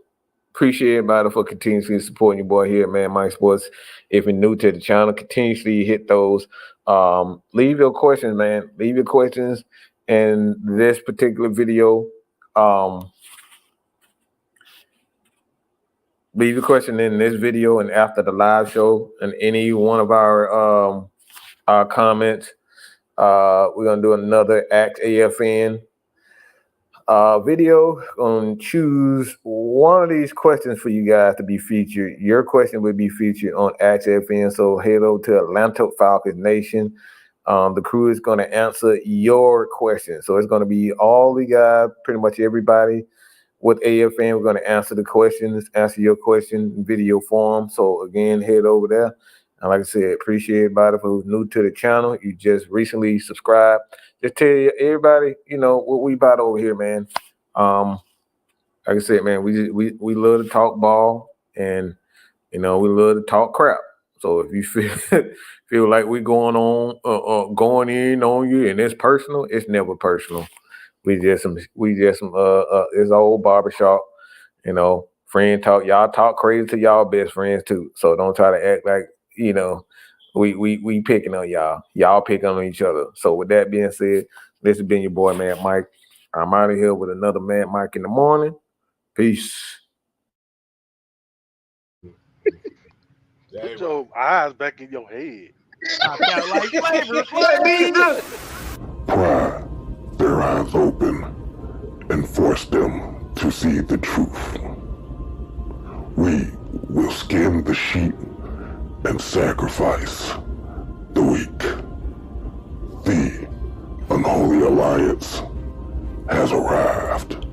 D: appreciate everybody for continuously supporting your boy here at Man Mike Sports. If you're new to the channel, continuously hit those. Leave your questions, man. Leave your questions in this particular video. Leave your question in this video and after the live show and any one of our comments. We're gonna do another Act AFN video. Gonna choose one of these questions for you guys to be featured. Your question will be featured on Act AFN. So head over to Atlanta Falcons Nation. The crew is gonna answer your question. So it's gonna be all the guys, pretty much everybody. With AFN, we're going to answer the questions, answer your question in video form. So again, head over there. And like I said, appreciate everybody who's new to the channel. You just recently subscribed. Just tell everybody, you know, what we about over here, man. Like I said, man, we love to talk ball and, you know, we love to talk crap. So if you feel like we're going in on you and it's personal, it's never personal. We just some it's old barbershop, you know, friend talk. Y'all talk crazy to y'all best friends too. So don't try to act like, you know, we picking on y'all. Y'all picking on each other. So with that being said, this has been your boy, Man Mike. I'm out of here with another Man Mike in the morning. Peace.
A: Put your eyes back in your head.
B: I got like flavor.
C: Pry their eyes open and force them to see the truth. We will skin the sheep and sacrifice the weak. The unholy alliance has arrived.